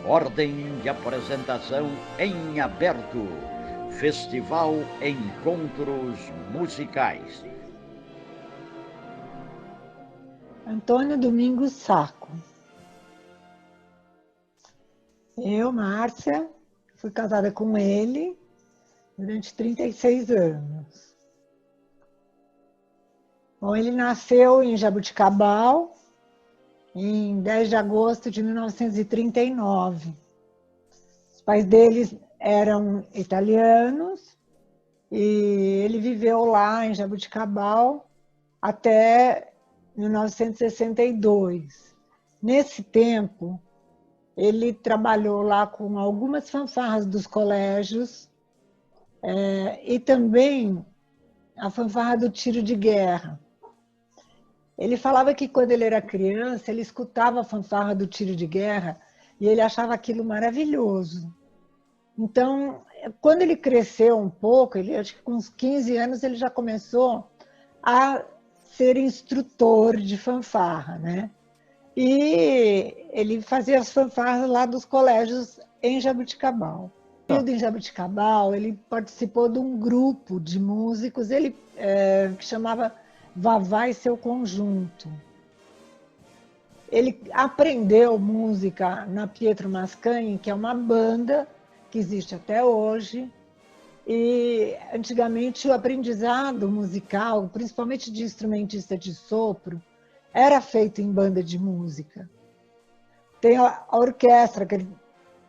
Ordem de apresentação em aberto. Festival Encontros Musicais. Antônio Domingos Sacco. Eu, Márcia, fui casada com ele durante 36 anos. Bom, ele nasceu em Jaboticabal em 10 de agosto de 1939. Os pais deles eram italianos e ele viveu lá em Jaboticabal até 1962. Nesse tempo, ele trabalhou lá com algumas fanfarras dos colégios e também a fanfarra do tiro de guerra. Ele falava que quando ele era criança, ele escutava a fanfarra do tiro de guerra e ele achava aquilo maravilhoso. Então, quando ele cresceu um pouco, acho que com uns 15 anos, ele já começou a ser instrutor de fanfarra, né? E ele fazia as fanfarras lá dos colégios em Jaboticabal. Em Jaboticabal, ele participou de um grupo de músicos que chamava Vavá e Seu Conjunto. Ele aprendeu música na Pietro Mascagni, que é uma banda que existe até hoje. E antigamente o aprendizado musical, principalmente de instrumentista de sopro, era feito em banda de música. Tem a orquestra que ele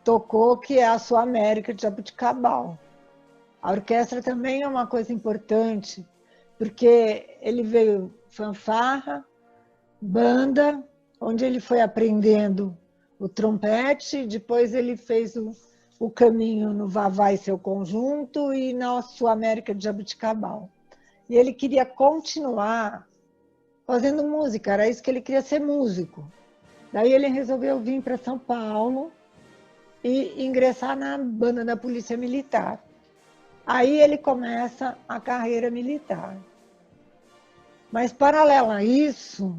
tocou, que é a Sul América de Jaboticabal. A orquestra também é uma coisa importante, porque ele veio fanfarra, banda, onde ele foi aprendendo o trompete, depois ele fez o caminho no Vavá e Seu Conjunto e na Sul América de Jaboticabal. E ele queria continuar fazendo música, era isso que ele queria, ser músico. Daí ele resolveu vir para São Paulo e ingressar na banda da Polícia Militar. Aí ele começa a carreira militar. Mas, paralelo a isso,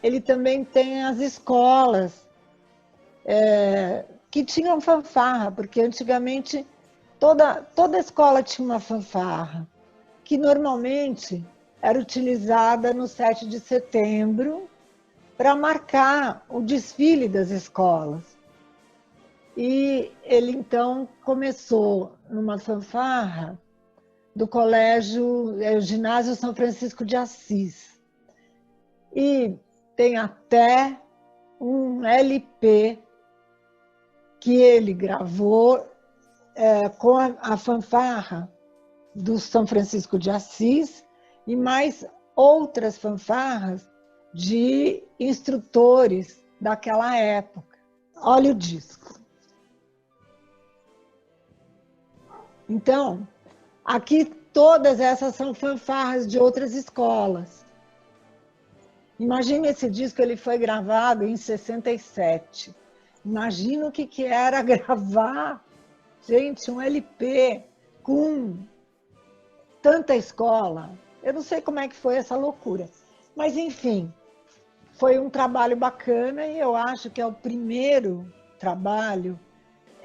ele também tem as escolas que tinham fanfarra, porque antigamente toda escola tinha uma fanfarra, que normalmente era utilizada no 7 de setembro para marcar o desfile das escolas. E ele, então, começou numa fanfarra do Ginásio São Francisco de Assis. E tem até um LP que ele gravou com a fanfarra do São Francisco de Assis e mais outras fanfarras de instrutores daquela época. Olha o disco. Então, aqui todas essas são fanfarras de outras escolas. Imagine esse disco, ele foi gravado em 67. Imagina o que era gravar, gente, um LP com tanta escola. Eu não sei como é que foi essa loucura. Mas, enfim, foi um trabalho bacana e eu acho que é o primeiro trabalho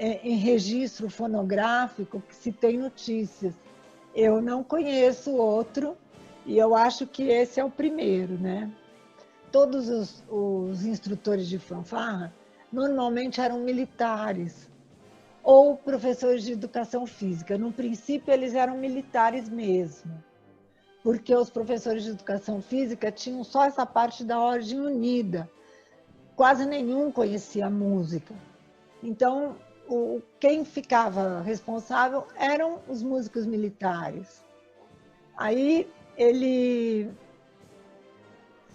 em registro fonográfico que se tem notícias. Eu não conheço outro e eu acho que esse é o primeiro, né? Todos os instrutores de fanfarra normalmente eram militares ou professores de educação física. No princípio, eles eram militares mesmo, porque os professores de educação física tinham só essa parte da Ordem Unida. Quase nenhum conhecia música. Então, quem ficava responsável eram os músicos militares. Aí ele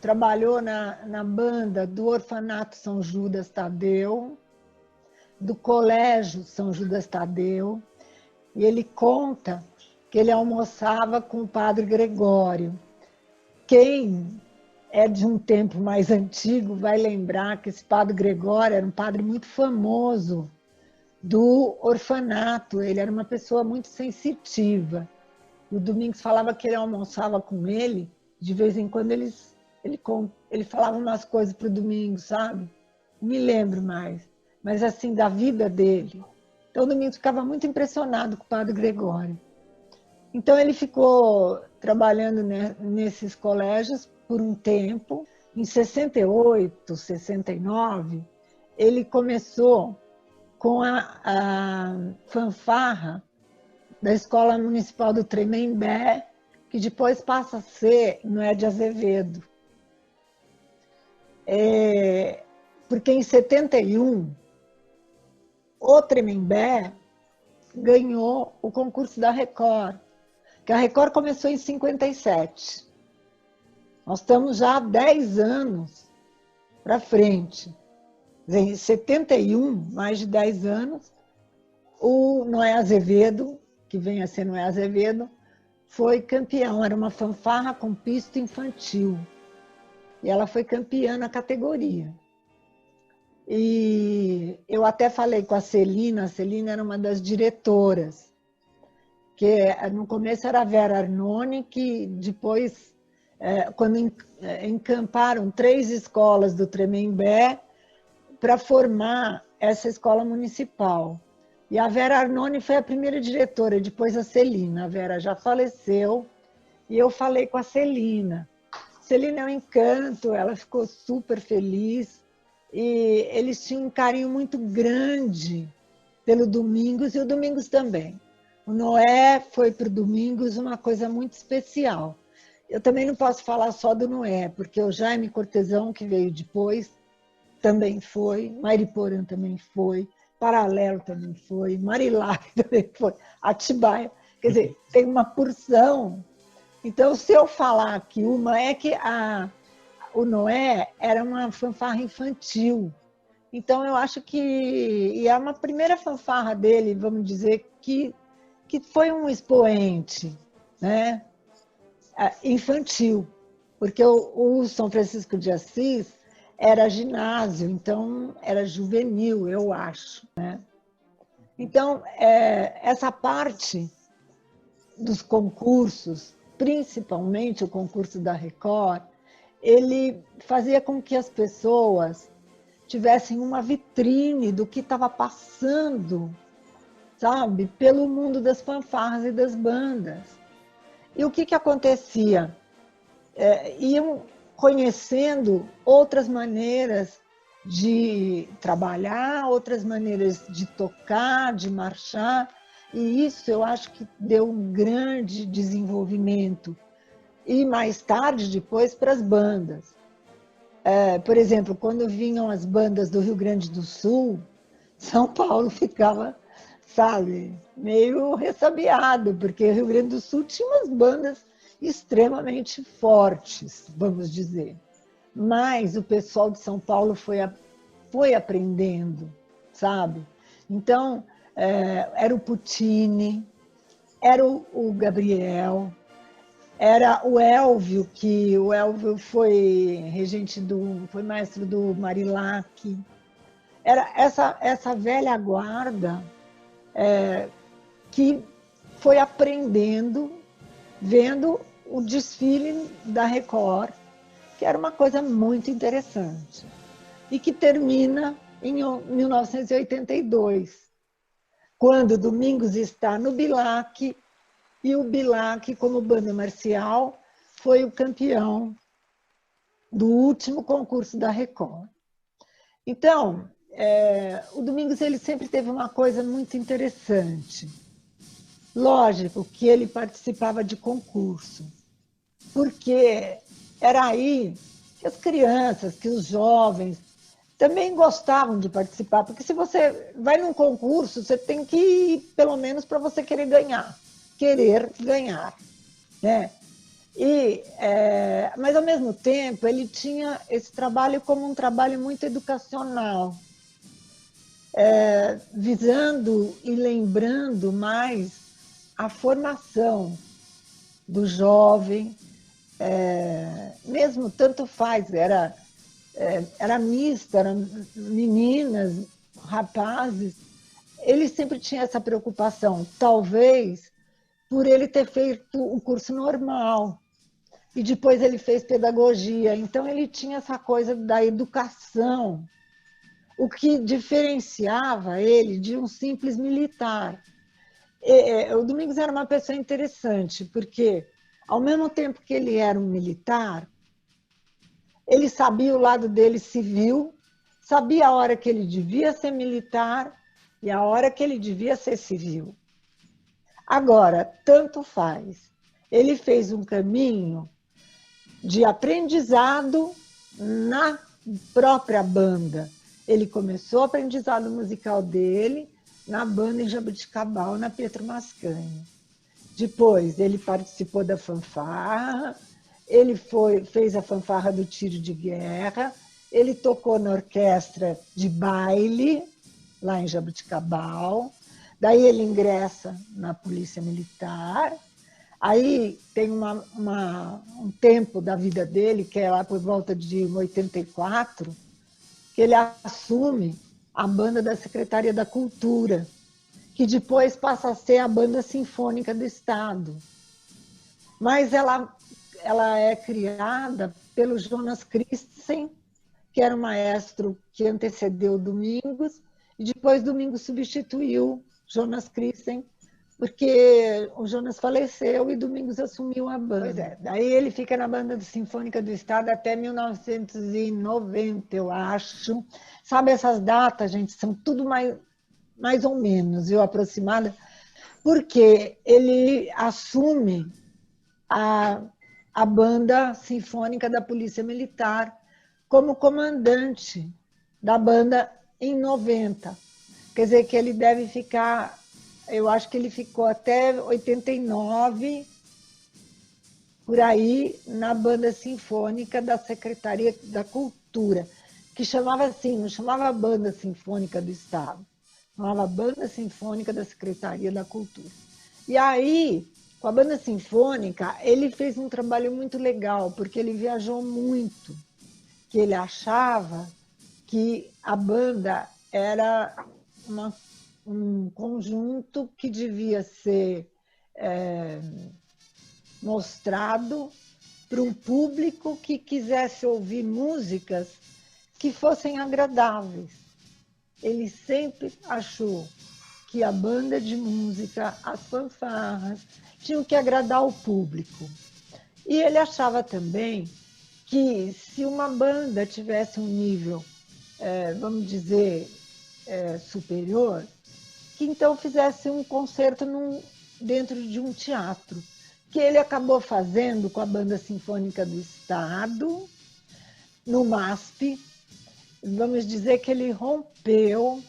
trabalhou na banda do Orfanato São Judas Tadeu, do Colégio São Judas Tadeu, e ele conta que ele almoçava com o padre Gregório. Quem é de um tempo mais antigo vai lembrar que esse padre Gregório era um padre muito famoso do orfanato, ele era uma pessoa muito sensitiva. O Domingos falava que ele almoçava com ele, de vez em quando ele falava umas coisas para o Domingos, sabe? Não me lembro mais. mas assim, da vida dele. Então, o Domingos ficava muito impressionado com o Padre Gregório. Então, ele ficou trabalhando nesses colégios por um tempo. Em 68, 69, ele começou com a fanfarra da Escola Municipal do Tremembé, que depois passa a ser Noé de Azevedo. Porque em 71, o Tremembé ganhou o concurso da Record, que a Record começou em 57. Nós estamos já há 10 anos para frente. Em 71, mais de 10 anos, o Noé Azevedo, que vem a ser Noé Azevedo, foi campeão. Era uma fanfarra com pista infantil. E ela foi campeã na categoria. E eu até falei com a Celina era uma das diretoras, que no começo era a Vera Arnone, que depois, quando encamparam 3 escolas do Tremembé para formar essa escola municipal. E a Vera Arnone foi a primeira diretora, depois a Celina. A Vera já faleceu e eu falei com a Celina. Celina é um encanto, ela ficou super feliz e eles tinham um carinho muito grande pelo Domingos e o Domingos também. O Noé foi para o Domingos uma coisa muito especial. Eu também não posso falar só do Noé, porque o Jaime Cortesão, que veio depois, também foi, Mariporã também foi, Paralelo também foi, Marilac também foi, Atibaia. Quer dizer, tem uma porção. Então, se eu falar que uma é que o Noé era uma fanfarra infantil. Então, eu acho que e é uma primeira fanfarra dele, vamos dizer, que foi um expoente, né? Infantil, porque o São Francisco de Assis era ginásio, então era juvenil, eu acho, né? Então, essa parte dos concursos, principalmente o concurso da Record, ele fazia com que as pessoas tivessem uma vitrine do que estava passando, sabe, pelo mundo das fanfarras e das bandas. E o que acontecia? Iam conhecendo outras maneiras de trabalhar, outras maneiras de tocar, de marchar, e isso eu acho que deu um grande desenvolvimento. E mais tarde, depois, para as bandas. Por exemplo, quando vinham as bandas do Rio Grande do Sul, São Paulo ficava, sabe, meio ressabiado, porque o Rio Grande do Sul tinha umas bandas extremamente fortes, vamos dizer. Mas o pessoal de São Paulo foi aprendendo, sabe? Então, era o Puccini, era o Gabriel, era o Elvio, que o Elvio foi foi maestro do Marilac. Era essa velha guarda que foi aprendendo, vendo o desfile da Record, que era uma coisa muito interessante. E que termina em 1982, quando Domingos está no Bilac, e o Bilac, como banda marcial, foi o campeão do último concurso da Record. Então, o Domingos ele sempre teve uma coisa muito interessante. Lógico que ele participava de concurso, porque era aí que as crianças, que os jovens também gostavam de participar, porque se você vai num concurso, você tem que ir pelo menos para você querer ganhar, né? Mas, ao mesmo tempo, ele tinha esse trabalho como um trabalho muito educacional, visando e lembrando mais a formação do jovem, mesmo tanto faz, era mista, eram meninas, rapazes, ele sempre tinha essa preocupação, talvez por ele ter feito o curso normal, e depois ele fez pedagogia, então ele tinha essa coisa da educação o que diferenciava ele de um simples militar. O Domingos era uma pessoa interessante, porque, ao mesmo tempo que ele era um militar, ele sabia o lado dele civil, sabia a hora que ele devia ser militar e a hora que ele devia ser civil. Agora, tanto faz. Ele fez um caminho de aprendizado na própria banda. Ele começou o aprendizado musical dele na banda em Jaboticabal, na Pietro Mascagni. Depois, ele participou da fanfarra, ele fez a fanfarra do tiro de guerra, ele tocou na orquestra de baile, lá em Jaboticabal, daí ele ingressa na Polícia Militar, aí tem um tempo da vida dele, que é lá por volta de 84, que ele assume a banda da Secretaria da Cultura, que depois passa a ser a Banda Sinfônica do Estado. Mas ela é criada pelo Jonas Christensen, que era o maestro que antecedeu Domingos, e depois Domingos substituiu Jonas Christensen, porque o Jonas faleceu e Domingos assumiu a banda. Pois é, daí ele fica na Banda Sinfônica do Estado até 1990, eu acho. Sabe, essas datas, gente, são tudo mais ou menos, eu aproximada, porque ele assume a Banda Sinfônica da Polícia Militar como comandante da banda em 90. Quer dizer que ele deve ficar, eu acho que ele ficou até 89, por aí, na Banda Sinfônica da Secretaria da Cultura, que chamava assim, não chamava Banda Sinfônica do Estado, chamava Banda Sinfônica da Secretaria da Cultura. E aí, com a Banda Sinfônica, ele fez um trabalho muito legal, porque ele viajou muito, que ele achava que a banda era um conjunto que devia ser mostrado para um público que quisesse ouvir músicas que fossem agradáveis. Ele sempre achou que a banda de música, as fanfarras, tinham que agradar o público. E ele achava também que se uma banda tivesse um nível, vamos dizer, superior, que então fizesse um concerto dentro de um teatro, que ele acabou fazendo com a Banda Sinfônica do Estado, no MASP. Vamos dizer que ele rompeu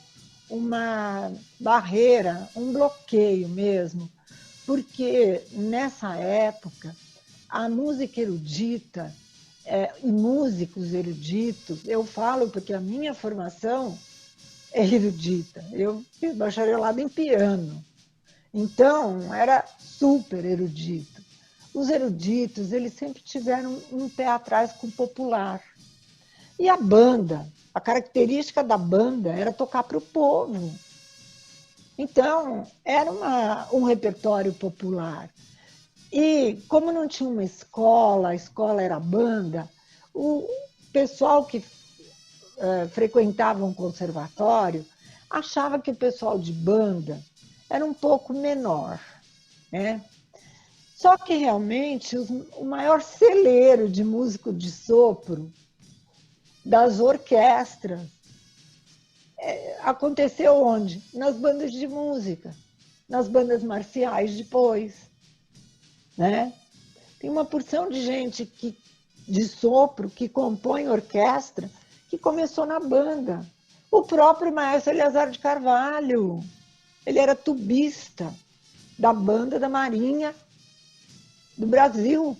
uma barreira, um bloqueio mesmo, porque nessa época a música erudita e músicos eruditos, eu falo porque a minha formação é erudita, eu fiz bacharelado em piano, então era super erudito. Os eruditos, eles sempre tiveram um pé atrás com o popular. E a banda, a característica da banda era tocar para o povo. Então, era um repertório popular. E como não tinha uma escola, a escola era banda, o pessoal que frequentava um conservatório achava que o pessoal de banda era um pouco menor, né? Só que realmente o maior celeiro de músico de sopro das orquestras aconteceu onde? Nas bandas de música, nas bandas marciais depois, né? Tem uma porção de gente de sopro que compõe orquestra que começou na banda. O próprio maestro Eleazar de Carvalho, ele era tubista da banda da Marinha do Brasil.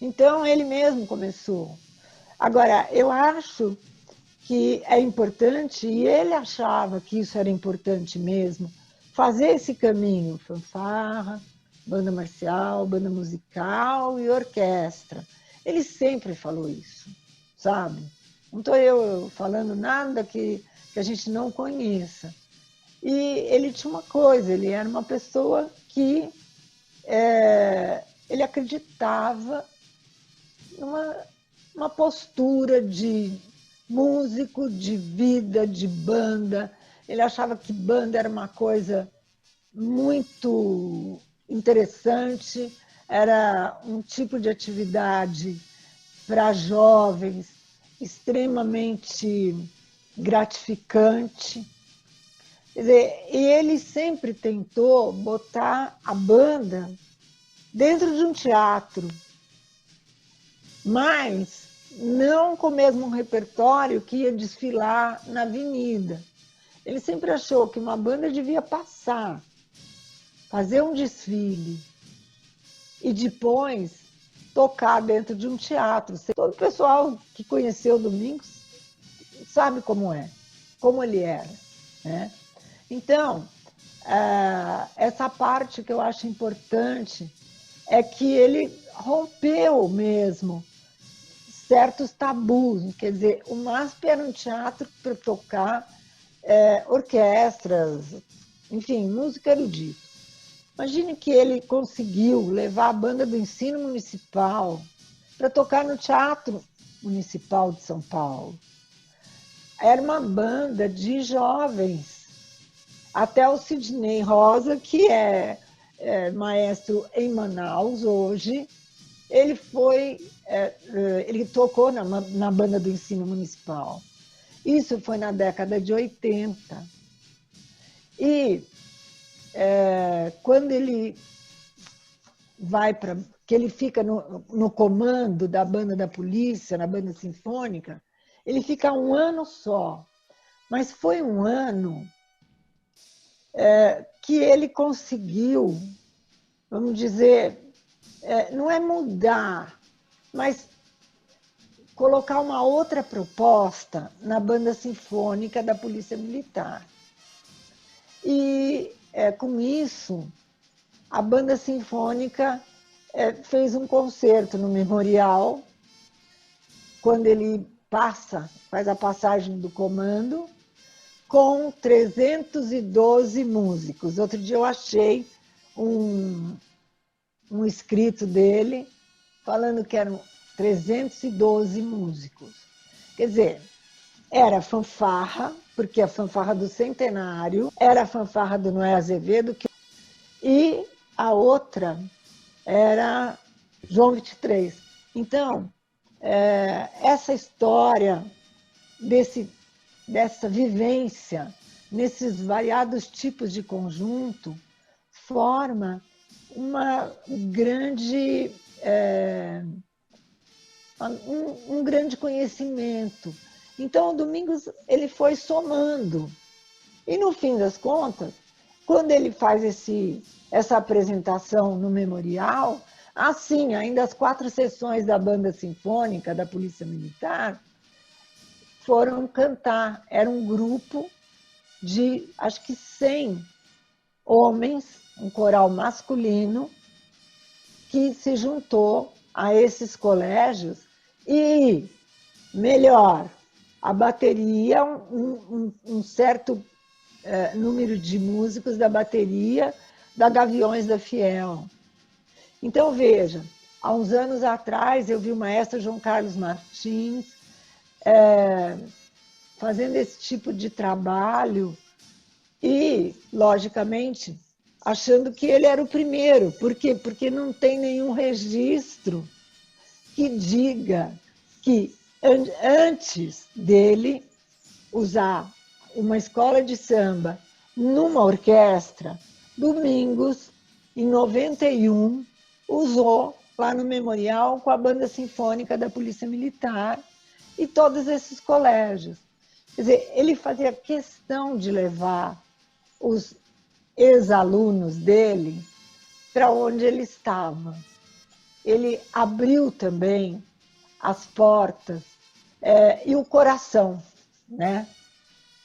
Então, ele mesmo começou. Agora, eu acho que é importante, e ele achava que isso era importante mesmo, fazer esse caminho, fanfarra, banda marcial, banda musical e orquestra. Ele sempre falou isso, sabe? Não estou eu falando nada que a gente não conheça. E ele tinha uma coisa, ele era uma pessoa que ele acreditava numa postura de músico de vida, de banda. Ele achava que banda era uma coisa muito interessante, era um tipo de atividade para jovens extremamente gratificante. Quer dizer, e ele sempre tentou botar a banda dentro de um teatro, mas não com o mesmo repertório que ia desfilar na avenida. Ele sempre achou que uma banda devia passar, fazer um desfile e depois tocar dentro de um teatro. Todo o pessoal que conheceu o Domingos sabe como é, como ele era, né? Então, essa parte que eu acho importante é que ele rompeu mesmo certos tabus. Quer dizer, o MASP era um teatro para tocar orquestras, enfim, música erudita. Imagine que ele conseguiu levar a banda do ensino municipal para tocar no Teatro Municipal de São Paulo. Era uma banda de jovens. Até o Sidney Rosa, que é maestro em Manaus hoje, ele tocou na banda do ensino municipal. Isso foi na década de 80. E quando ele que ele fica no comando da banda da polícia, na banda sinfônica, ele fica um ano só. Mas foi um ano que ele conseguiu, vamos dizer, não é mudar, mas colocar uma outra proposta na banda sinfônica da Polícia Militar. E com isso, a banda sinfônica fez um concerto no Memorial, quando ele faz a passagem do comando, com 312 músicos. Outro dia eu achei um escrito dele falando que eram 312 músicos. Quer dizer, era fanfarra, porque a fanfarra do Centenário era a fanfarra do Noé Azevedo, e a outra era João 23. Então, essa história dessa vivência nesses variados tipos de conjunto forma um grande conhecimento. Então, o Domingos ele foi somando. E, no fim das contas, quando ele faz essa apresentação no Memorial, assim, ainda as 4 sessões da Banda Sinfônica da Polícia Militar foram cantar. Era um grupo de, acho que 100 homens, um coral masculino, que se juntou a esses colégios e, melhor, a bateria, um certo número de músicos da bateria da Gaviões da Fiel. Então, veja, há uns anos atrás eu vi o maestro João Carlos Martins fazendo esse tipo de trabalho e, logicamente, achando que ele era o primeiro. Por quê? Porque não tem nenhum registro que diga que antes dele usar uma escola de samba numa orquestra, Domingos, em 91, usou lá no Memorial com a Banda Sinfônica da Polícia Militar e todos esses colégios. Quer dizer, ele fazia questão de levar os ex-alunos dele para onde ele estava. Ele abriu também as portas e o coração, né,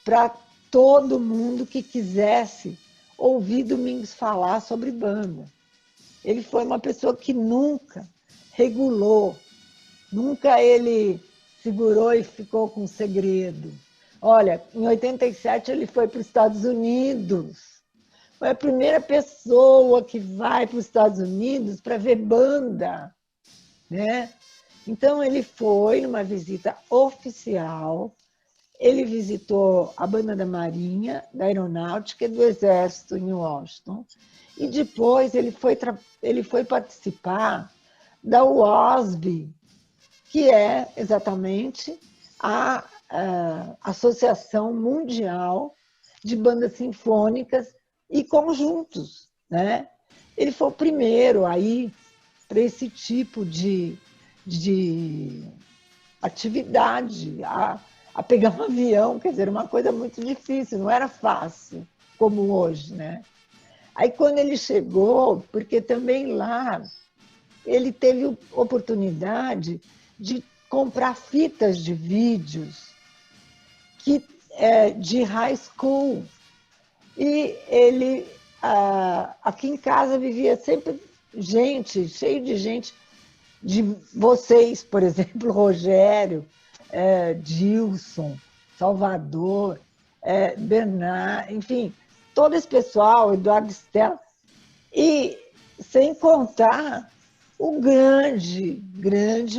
para todo mundo que quisesse ouvir Domingos falar sobre banda. Ele foi uma pessoa que nunca regulou, nunca ele segurou e ficou com segredo. Olha, em 87 ele foi para os Estados Unidos. Foi a primeira pessoa que vai para os Estados Unidos para ver banda, né? Então, ele foi numa visita oficial, ele visitou a Banda da Marinha, da Aeronáutica e do Exército em Washington, e depois ele foi participar da WASB, que é exatamente a Associação Mundial de Bandas Sinfônicas e Conjuntos, né? Ele foi o primeiro aí para esse tipo de atividade, a pegar um avião, quer dizer, uma coisa muito difícil, não era fácil, como hoje, né? Aí quando ele chegou, porque também lá ele teve oportunidade de comprar fitas de vídeos de high school. E ele, aqui em casa, vivia sempre gente, cheio de gente, de vocês, por exemplo, Rogério, Dilson, Salvador, Bernard, enfim, todo esse pessoal, Eduardo Stella, e sem contar o grande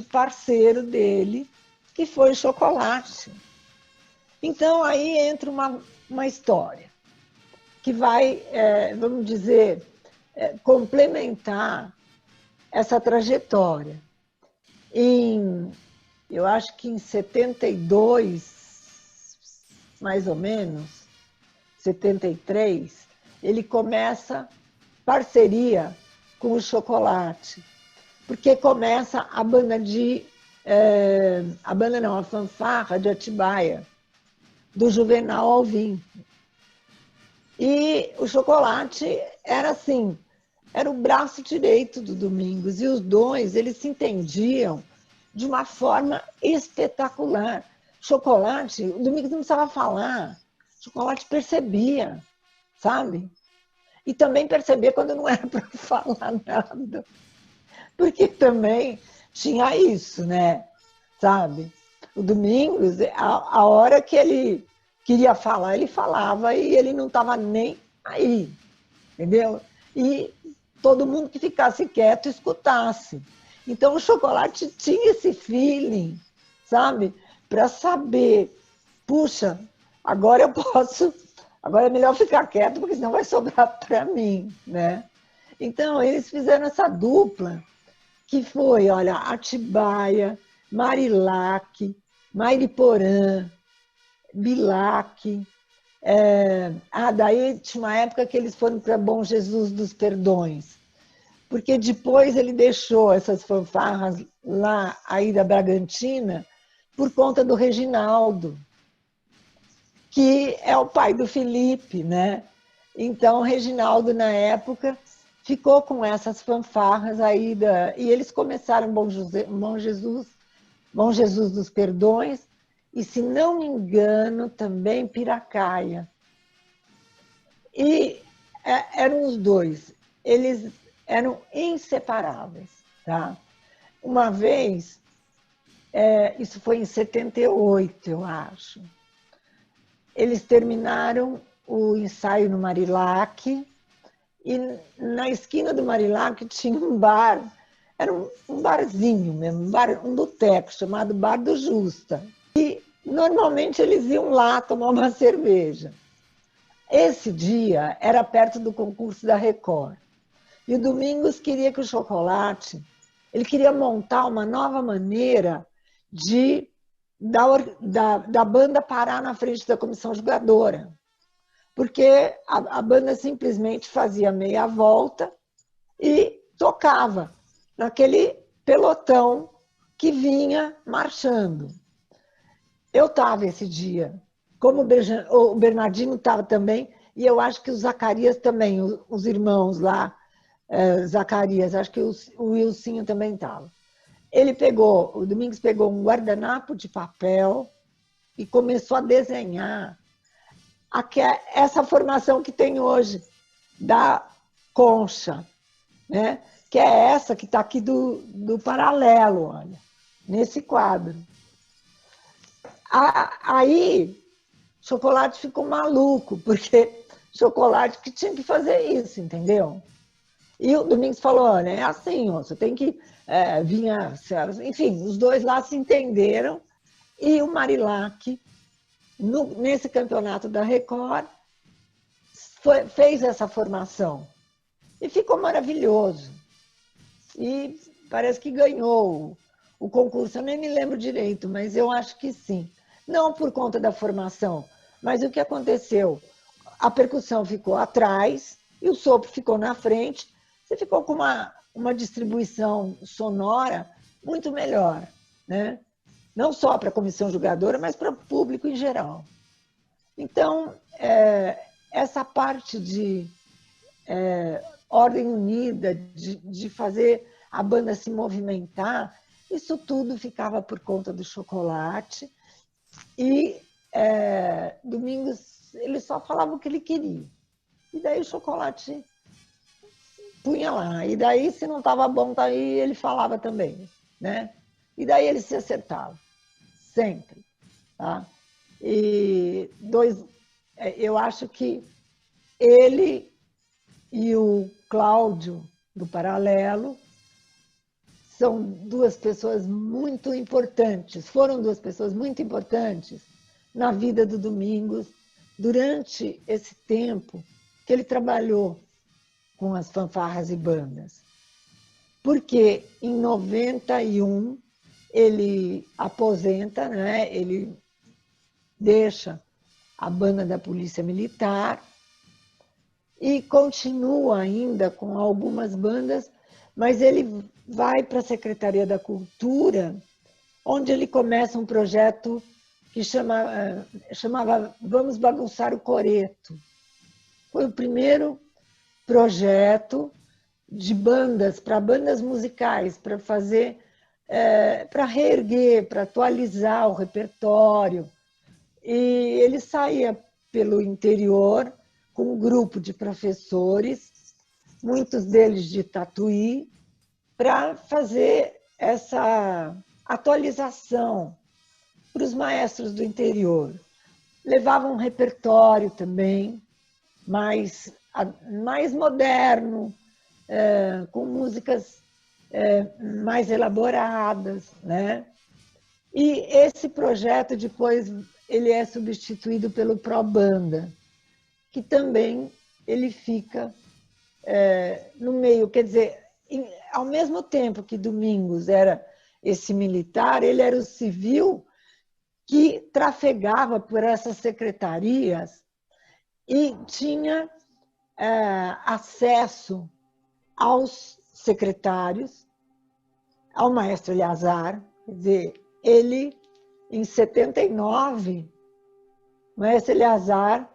parceiro dele, que foi o Chocolate. Então, aí entra uma história que vai, vamos dizer, complementar essa trajetória. Eu acho que em 72, mais ou menos, 73, ele começa parceria com o Chocolate, porque começa a fanfarra de Atibaia, do Juvenal Alvim. E o Chocolate era assim, era o braço direito do Domingos, e os dois, eles se entendiam de uma forma espetacular. Chocolate, o Domingos não precisava falar, Chocolate percebia, sabe? E também percebia quando não era para falar nada, porque também tinha isso, né? Sabe? O Domingos, a hora que ele queria falar, ele falava e ele não estava nem aí, entendeu? E todo mundo que ficasse quieto escutasse. Então o Chocolate tinha esse feeling, sabe? Para saber, puxa, agora eu posso, agora é melhor ficar quieto, porque senão vai sobrar para mim, né? Então eles fizeram essa dupla, que foi, olha, Atibaia, Marilac, Mairiporã, Bilac. Daí tinha uma época que eles foram para Bom Jesus dos Perdões, porque depois ele deixou essas fanfarras lá aí da Bragantina por conta do Reginaldo, que é o pai do Felipe, né? Então, o Reginaldo, na época, ficou com essas fanfarras aí, e eles começaram Bom Jesus dos Perdões, e, se não me engano, também Piracaia. E eram os dois, eles eram inseparáveis, tá? Uma vez, isso foi em 78, eu acho, eles terminaram o ensaio no Marilac, e na esquina do Marilac tinha um bar, era um barzinho mesmo, um boteco chamado Bar do Justa. E normalmente eles iam lá tomar uma cerveja. Esse dia era perto do concurso da Record. E o Domingos queria que o Chocolate, ele queria montar uma nova maneira da banda parar na frente da comissão jogadora. Porque a banda simplesmente fazia meia volta e tocava naquele pelotão que vinha marchando. Eu estava esse dia, como o Bernardino estava também, e eu acho que o Zacarias também, os irmãos lá, Zacarias, acho que o Wilsinho também estava. O Domingos pegou um guardanapo de papel e começou a desenhar essa formação que tem hoje, da concha, né? Que é essa que está aqui do paralelo, olha, nesse quadro. Aí, Chocolate ficou maluco, porque Chocolate que tinha que fazer isso, entendeu? E o Domingos falou, olha, é assim, ó, você tem que vir... Enfim, os dois lá se entenderam. E o Marilac, nesse campeonato da Record, fez essa formação. E ficou maravilhoso. E parece que ganhou o concurso. Eu nem me lembro direito, mas eu acho que sim. Não por conta da formação, mas o que aconteceu? A percussão ficou atrás e o sopro ficou na frente. Você ficou com uma distribuição sonora muito melhor, né? Não só para a comissão julgadora, mas para o público em geral. Então, essa parte de ordem unida, de fazer a banda se movimentar, isso tudo ficava por conta do Chocolate. E Domingos, ele só falava o que ele queria. E daí o Chocolate punha lá. E daí, se não estava bom, daí ele falava também, né? E daí ele se acertava, sempre. Tá? E eu acho que ele e o Cláudio, do Paralelo, são duas pessoas muito importantes, foram duas pessoas muito importantes na vida do Domingos durante esse tempo que ele trabalhou com as fanfarras e bandas. Porque em 91 ele aposenta, né? Ele deixa a banda da Polícia Militar e continua ainda com algumas bandas, mas ele vai para a Secretaria da Cultura, onde ele começa um projeto que chamava Vamos Bagunçar o Coreto. Foi o primeiro projeto de bandas, para bandas musicais, para fazer, para reerguer, para atualizar o repertório. E ele saía pelo interior com um grupo de professores, muitos deles de Tatuí, para fazer essa atualização para os maestros do interior. Levavam um repertório também, mais moderno, com músicas mais elaboradas, né? E esse projeto depois ele é substituído pelo Probanda, que também ele fica no meio, quer dizer, ao mesmo tempo que Domingos era esse militar, ele era o civil que trafegava por essas secretarias e tinha acesso aos secretários, ao maestro Eleazar. Quer dizer, ele, em 79, o maestro Eleazar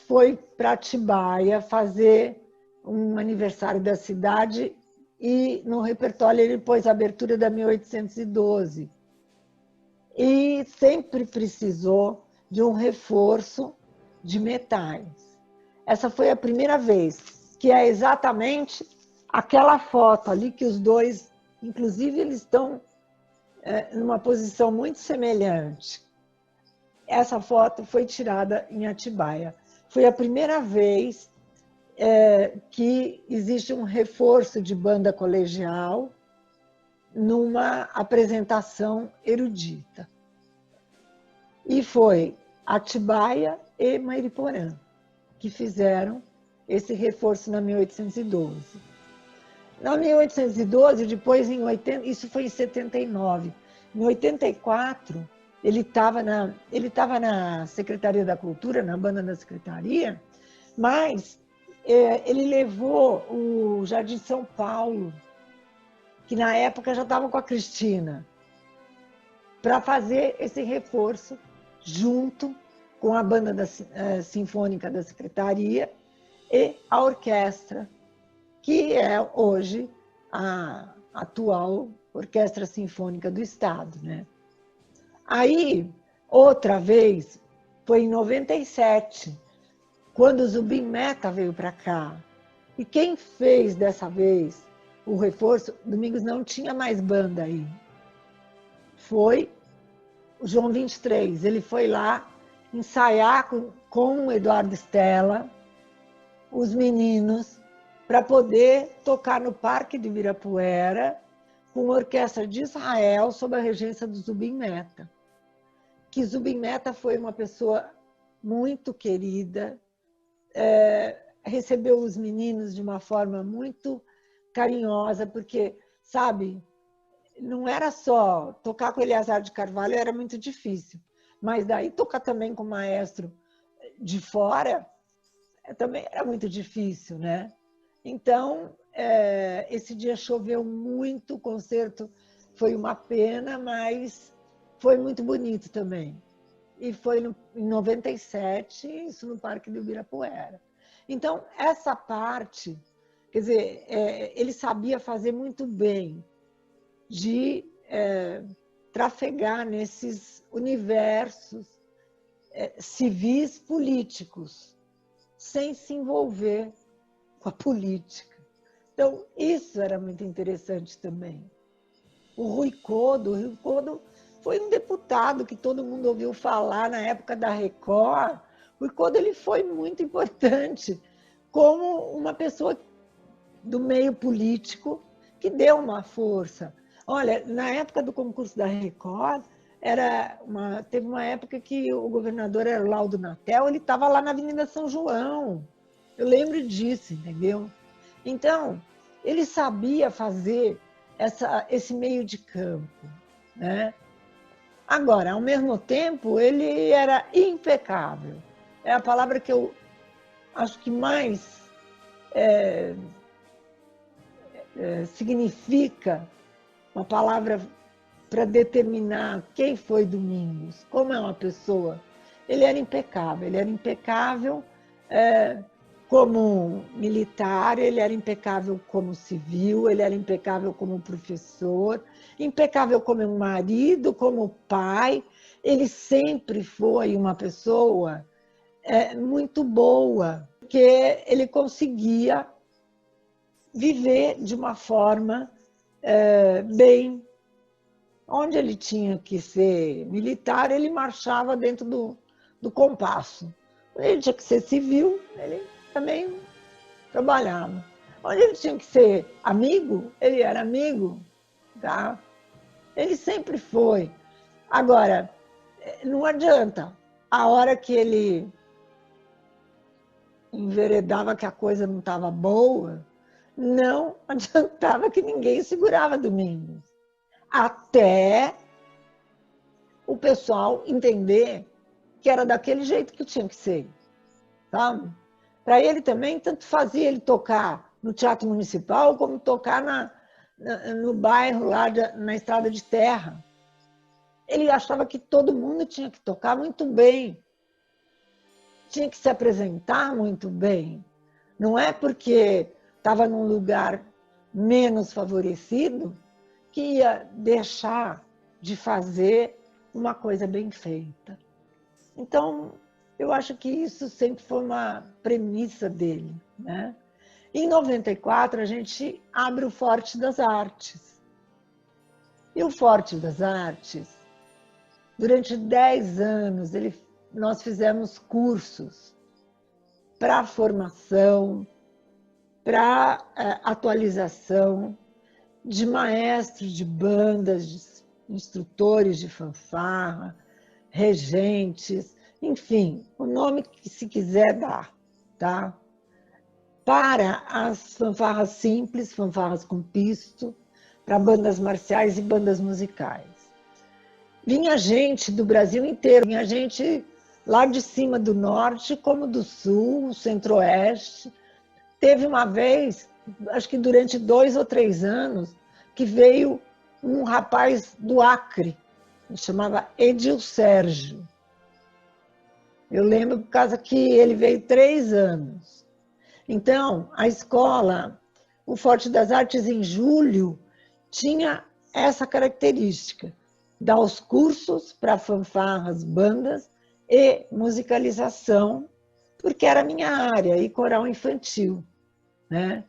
foi para Atibaia fazer um aniversário da cidade e no repertório ele pôs a abertura da 1812. E sempre precisou de um reforço de metais. Essa foi a primeira vez, que é exatamente aquela foto ali que os dois, inclusive eles estão numa posição muito semelhante. Essa foto foi tirada em Atibaia. Foi a primeira vez que existe um reforço de banda colegial numa apresentação erudita. E foi Atibaia e Mairiporã que fizeram esse reforço na 1812. Na 1812, depois em 80, isso foi em 79. Em 84, ele estava na Secretaria da Cultura, na banda da Secretaria, mas ele levou o Jardim São Paulo, que na época já estava com a Cristina, para fazer esse reforço junto com a banda sinfônica da Secretaria e a orquestra, que é hoje a atual Orquestra Sinfônica do Estado, né? Aí, outra vez, foi em 97, quando o Zubin Mehta veio para cá. E quem fez dessa vez o reforço, Domingos não tinha mais banda aí, foi o João 23. Ele foi lá ensaiar com o Eduardo Stella, os meninos, para poder tocar no Parque de Ibirapuera com a Orquestra de Israel, sob a regência do Zubin Mehta. Que Zubin Mehta foi uma pessoa muito querida, recebeu os meninos de uma forma muito carinhosa, porque, sabe, não era só tocar com Eleazar de Carvalho, era muito difícil, mas daí tocar também com o maestro de fora também era muito difícil, né? Então, esse dia choveu muito, o concerto foi uma pena, mas foi muito bonito também. E foi em 97, isso no Parque do Ibirapuera. Então, essa parte, quer dizer, ele sabia fazer muito bem de trafegar nesses universos civis políticos, sem se envolver com a política. Então, isso era muito interessante também. O Rui Codo foi um deputado que todo mundo ouviu falar na época da Record. O Rui Codo ele foi muito importante como uma pessoa do meio político que deu uma força. Olha, na época do concurso da Record, teve uma época que o governador era o Laudo Natel, ele estava lá na Avenida São João. Eu lembro disso, entendeu? Então, ele sabia fazer esse meio de campo, né? Agora, ao mesmo tempo, ele era impecável. É a palavra que eu acho que mais significa, uma palavra para determinar quem foi Domingos, como é uma pessoa. Ele era impecável como militar, ele era impecável como civil, ele era impecável como professor, impecável como marido, como pai. Ele sempre foi uma pessoa muito boa, porque ele conseguia viver de uma forma bem. Onde ele tinha que ser militar, ele marchava dentro do compasso. Onde ele tinha que ser civil, ele também trabalhava. Onde ele tinha que ser amigo, ele era amigo. Tá? Ele sempre foi. Agora, não adianta. A hora que ele enveredava que a coisa não estava boa, não adiantava que ninguém segurava Domingos. Até o pessoal entender que era daquele jeito que tinha que ser, sabe? Para ele também, tanto fazia ele tocar no Teatro Municipal como tocar no bairro lá na Estrada de Terra. Ele achava que todo mundo tinha que tocar muito bem, tinha que se apresentar muito bem. Não é porque estava num lugar menos favorecido que ia deixar de fazer uma coisa bem feita. Então, eu acho que isso sempre foi uma premissa dele, né? Em 94, a gente abre o Forte das Artes. E o Forte das Artes, durante 10 anos, nós fizemos cursos para formação, para atualização de maestros de bandas, de instrutores de fanfarra, regentes, enfim, o nome que se quiser dar, tá? Para as fanfarras simples, fanfarras com pisto, para bandas marciais e bandas musicais. Vinha gente do Brasil inteiro, vinha gente lá de cima do norte, como do sul, centro-oeste. Teve uma vez, acho que durante 2 ou 3 anos, que veio um rapaz do Acre, que chamava Edil Sérgio. Eu lembro por causa que ele veio 3 anos. Então, a escola, o Forte das Artes, em julho, tinha essa característica, dar os cursos para fanfarras, bandas e musicalização, porque era a minha área, e coral infantil, né?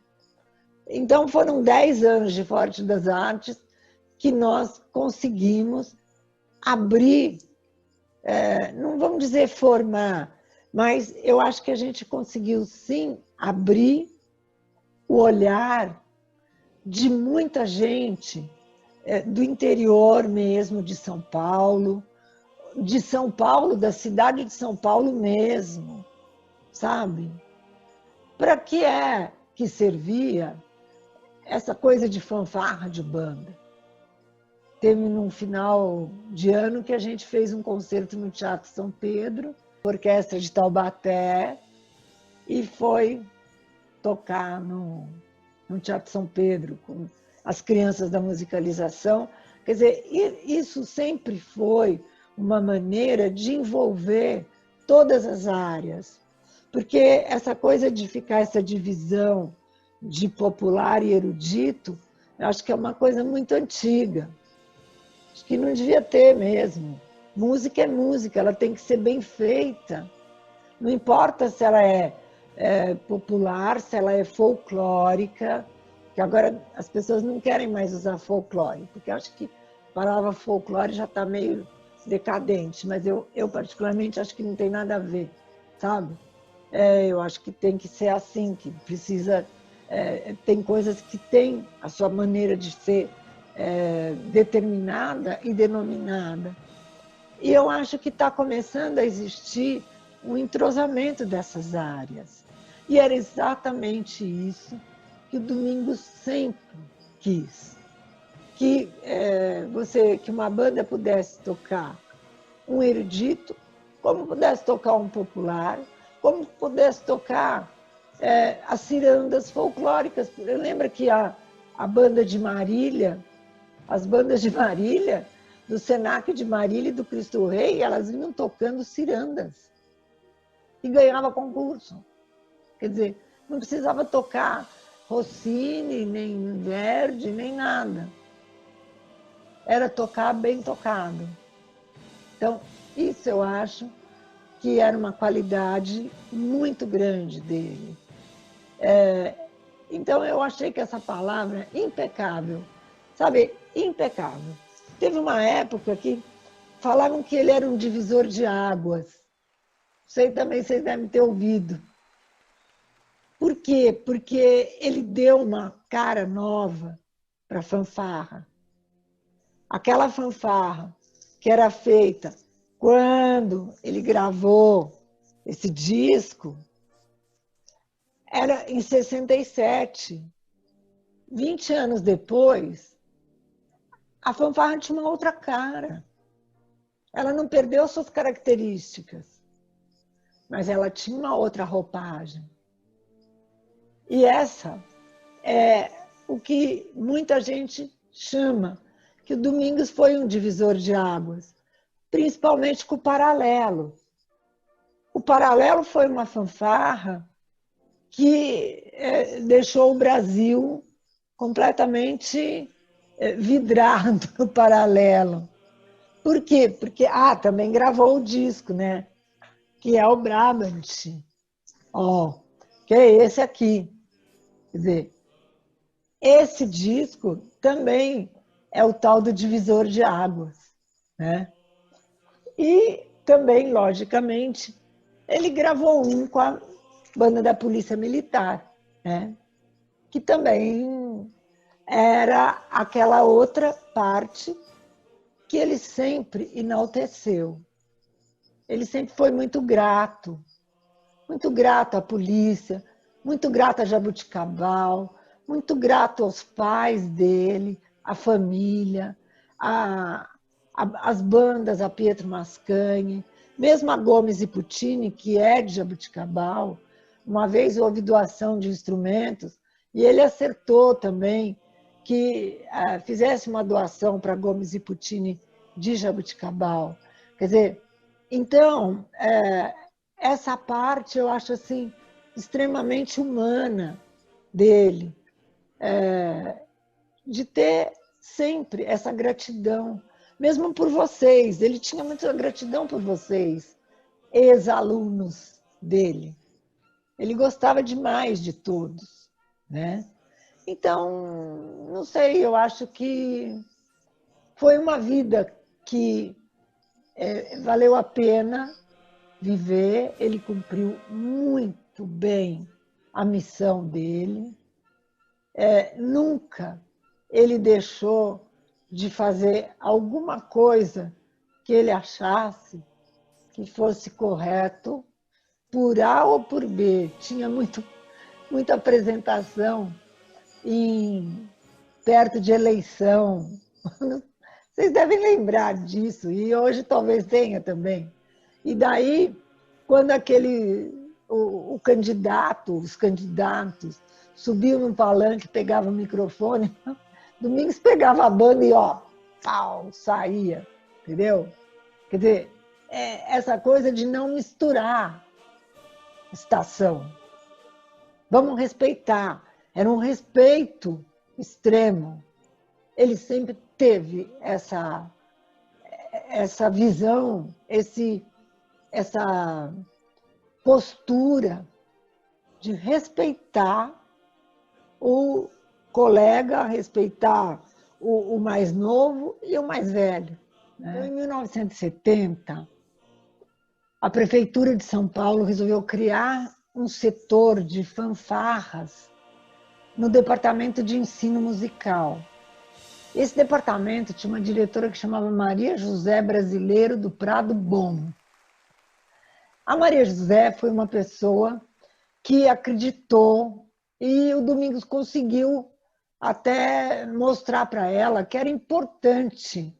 Então, foram 10 anos de Forte das Artes que nós conseguimos abrir, não vamos dizer formar, mas eu acho que a gente conseguiu, sim, abrir o olhar de muita gente do interior mesmo de São Paulo, da cidade de São Paulo mesmo, sabe? Para que servia essa coisa de fanfarra de banda? Teve num final de ano que a gente fez um concerto no Teatro São Pedro, orquestra de Taubaté, e foi tocar no Teatro São Pedro com as crianças da musicalização. Quer dizer, isso sempre foi uma maneira de envolver todas as áreas, porque essa coisa de ficar essa divisão de popular e erudito, eu acho que é uma coisa muito antiga. Acho que não devia ter mesmo. Música é música, ela tem que ser bem feita. Não importa se ela é popular, se ela é folclórica, que agora as pessoas não querem mais usar folclore, porque acho que a palavra folclore já está meio decadente, mas eu particularmente acho que não tem nada a ver, sabe? Eu acho que tem que ser assim, que precisa... tem coisas que têm a sua maneira de ser determinada e denominada. E eu acho que está começando a existir um entrosamento dessas áreas. E era exatamente isso que o Domingos sempre quis. Que uma banda pudesse tocar um erudito, como pudesse tocar um popular, como pudesse tocar as cirandas folclóricas. Eu lembro que a banda de Marília, as bandas de Marília, do Senac de Marília e do Cristo Rei, elas vinham tocando cirandas e ganhava concurso. Quer dizer, não precisava tocar Rossini, nem Verdi, nem nada. Era tocar bem tocado. Então, isso eu acho que era uma qualidade muito grande dele. Então, eu achei que essa palavra, impecável, sabe, impecável. Teve uma época que falavam que ele era um divisor de águas. Sei também, vocês devem ter ouvido. Por quê? Porque ele deu uma cara nova para a fanfarra. Aquela fanfarra que era feita quando ele gravou esse disco, era em 67. 20 anos depois, a fanfarra tinha uma outra cara. Ela não perdeu suas características, mas ela tinha uma outra roupagem. E essa é o que muita gente chama que o Domingos foi um divisor de águas, principalmente com o Paralelo. O Paralelo foi uma fanfarra que deixou o Brasil completamente vidrado no Paralelo. Por quê? Porque também gravou o disco, né? Que é o Brabant, que é esse aqui. Quer dizer, esse disco também é o tal do divisor de águas, né? E também, logicamente, ele gravou um com a banda da Polícia Militar, né? Que também era aquela outra parte que ele sempre enalteceu. Ele sempre foi muito grato à polícia, muito grato a Jabuticabal, muito grato aos pais dele, à família, as bandas, a Pietro Mascagni, mesmo a Gomes e Puccini, que é de Jabuticabal. Uma vez houve doação de instrumentos e ele acertou também que fizesse uma doação para Gomes e Puccini de Jabuticabal. Quer dizer, então, essa parte eu acho assim extremamente humana dele, de ter sempre essa gratidão, mesmo por vocês. Ele tinha muita gratidão por vocês, ex-alunos dele. Ele gostava demais de todos, né? Então, não sei, eu acho que foi uma vida que valeu a pena viver. Ele cumpriu muito bem a missão dele, nunca ele deixou de fazer alguma coisa que ele achasse que fosse correto, por A ou por B. Tinha muita apresentação perto de eleição. Vocês devem lembrar disso, e hoje talvez tenha também. E daí, quando os candidatos subiam no palanque, pegavam o microfone, Domingos pegava a banda e pau, saía, entendeu? Quer dizer, essa coisa de não misturar estação. Vamos respeitar. Era um respeito extremo. Ele sempre teve essa visão, essa postura de respeitar o colega, respeitar o mais novo e o mais velho. Então, em 1970, a Prefeitura de São Paulo resolveu criar um setor de fanfarras no Departamento de Ensino Musical. Esse departamento tinha uma diretora que chamava Maria José Brasileiro do Prado Bom. A Maria José foi uma pessoa que acreditou, e o Domingos conseguiu até mostrar para ela que era importante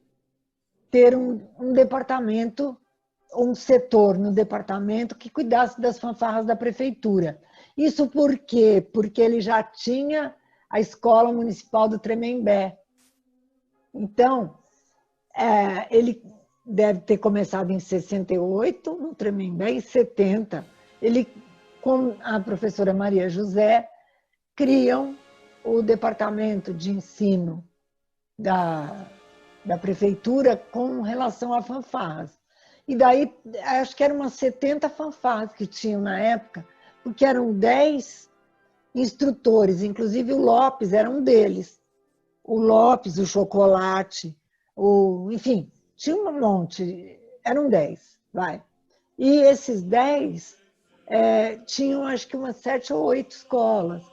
ter um departamento, um setor no departamento que cuidasse das fanfarras da prefeitura. Isso por quê? Porque ele já tinha a Escola Municipal do Tremembé. Então, ele deve ter começado em 68, no Tremembé, em 70. Ele, com a professora Maria José, criam o departamento de ensino da prefeitura com relação a fanfarras. E daí, acho que eram umas 70 fanfarras que tinham na época, porque eram 10 instrutores, inclusive o Lopes era um deles. O Lopes, o Chocolate, enfim, tinha um monte, eram 10, vai. E esses 10 tinham, acho que umas 7 ou 8 escolas.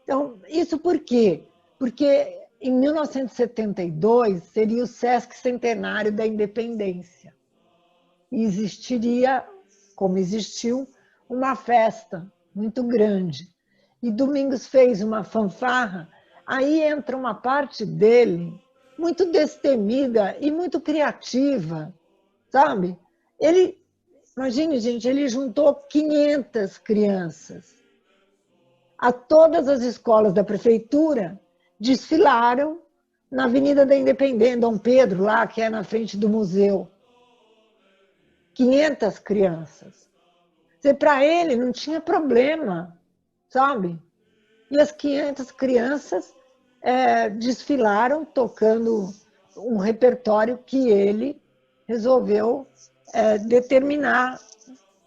Então, isso por quê? Porque em 1972 seria o Sesc Centenário da Independência. E existiria, como existiu, uma festa muito grande. E Domingos fez uma fanfarra, aí entra uma parte dele muito destemida e muito criativa, sabe? Imagine, gente, ele juntou 500 crianças. A todas as escolas da prefeitura desfilaram na Avenida da Independência, Dom Pedro, lá, que é na frente do museu. 500 crianças. Para ele não tinha problema, sabe? E as 500 crianças desfilaram tocando um repertório que ele resolveu determinar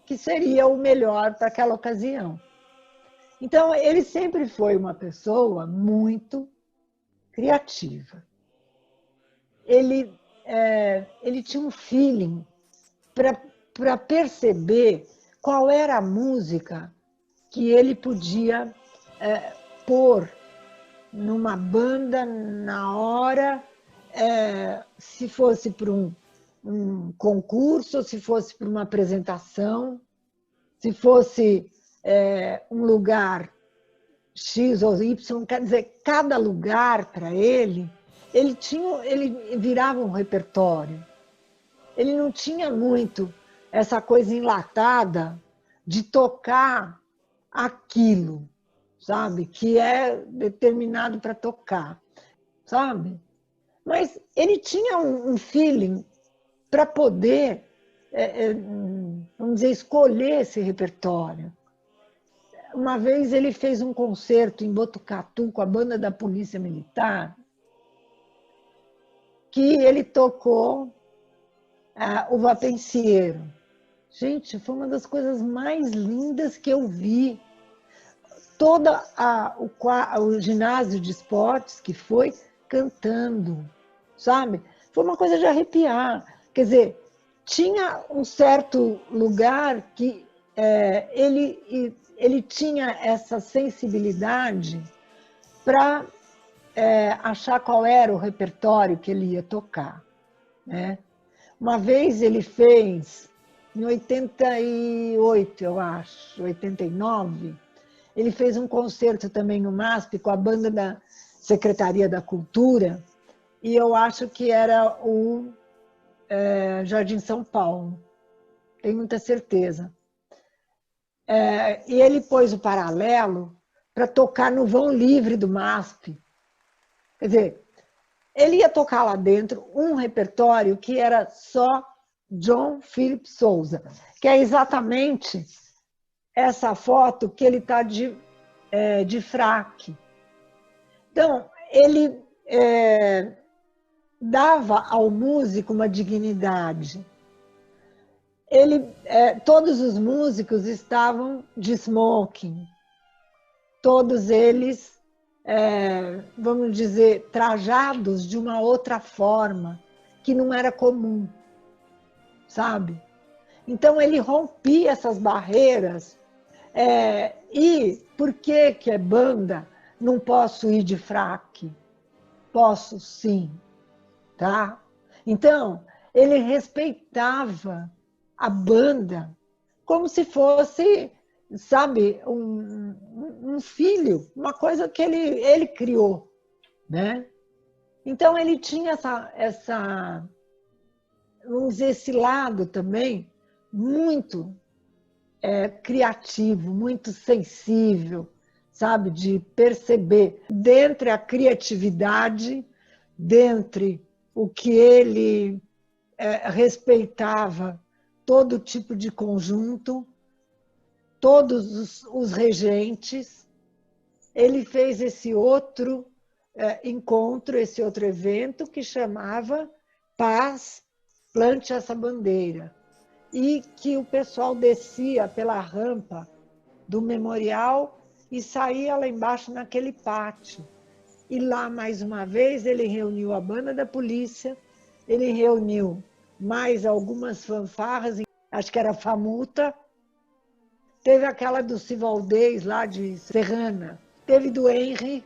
que seria o melhor para aquela ocasião. Então, ele sempre foi uma pessoa muito criativa. Ele tinha um feeling para perceber qual era a música que ele podia pôr numa banda na hora, se fosse para um concurso, se fosse para uma apresentação, se fosse um lugar X ou Y, quer dizer, cada lugar para ele virava um repertório. Ele não tinha muito essa coisa enlatada de tocar aquilo, sabe? Que é determinado para tocar, sabe? Mas ele tinha um feeling para poder, vamos dizer, escolher esse repertório. Uma vez ele fez um concerto em Botucatu com a banda da Polícia Militar, que ele tocou o Vapencieiro. Gente, foi uma das coisas mais lindas que eu vi. Todo o ginásio de esportes que foi cantando, sabe? Foi uma coisa de arrepiar. Quer dizer, tinha um certo lugar que ele tinha essa sensibilidade para achar qual era o repertório que ele ia tocar, né? Uma vez ele fez, em 88, eu acho, 89, ele fez um concerto também no MASP com a banda da Secretaria da Cultura, e eu acho que era o Jardim São Paulo, tenho muita certeza. E ele pôs o Paralelo para tocar no vão livre do MASP. Quer dizer, ele ia tocar lá dentro um repertório que era só João Philip Sousa, que é exatamente essa foto que ele está de fraque. Então, ele dava ao músico uma dignidade. Todos os músicos estavam de smoking, todos eles, vamos dizer, trajados de uma outra forma, que não era comum, sabe? Então, ele rompia essas barreiras. E por que é banda? Não posso ir de fraque? Posso, sim, tá? Então, ele respeitava a banda como se fosse, sabe, um filho, uma coisa que ele criou, né? Então, ele tinha vamos dizer, esse lado também muito criativo, muito sensível, sabe, de perceber dentre a criatividade, dentre o que ele respeitava todo tipo de conjunto, todos os regentes. Ele fez esse outro encontro, esse outro evento que chamava Paz, Plante essa Bandeira, e que o pessoal descia pela rampa do memorial e saía lá embaixo naquele pátio. E lá, mais uma vez, ele reuniu a banda da polícia, ele reuniu mais algumas fanfarras, acho que era Famuta, teve aquela do Civaldez, lá de Serrana, teve do Henry,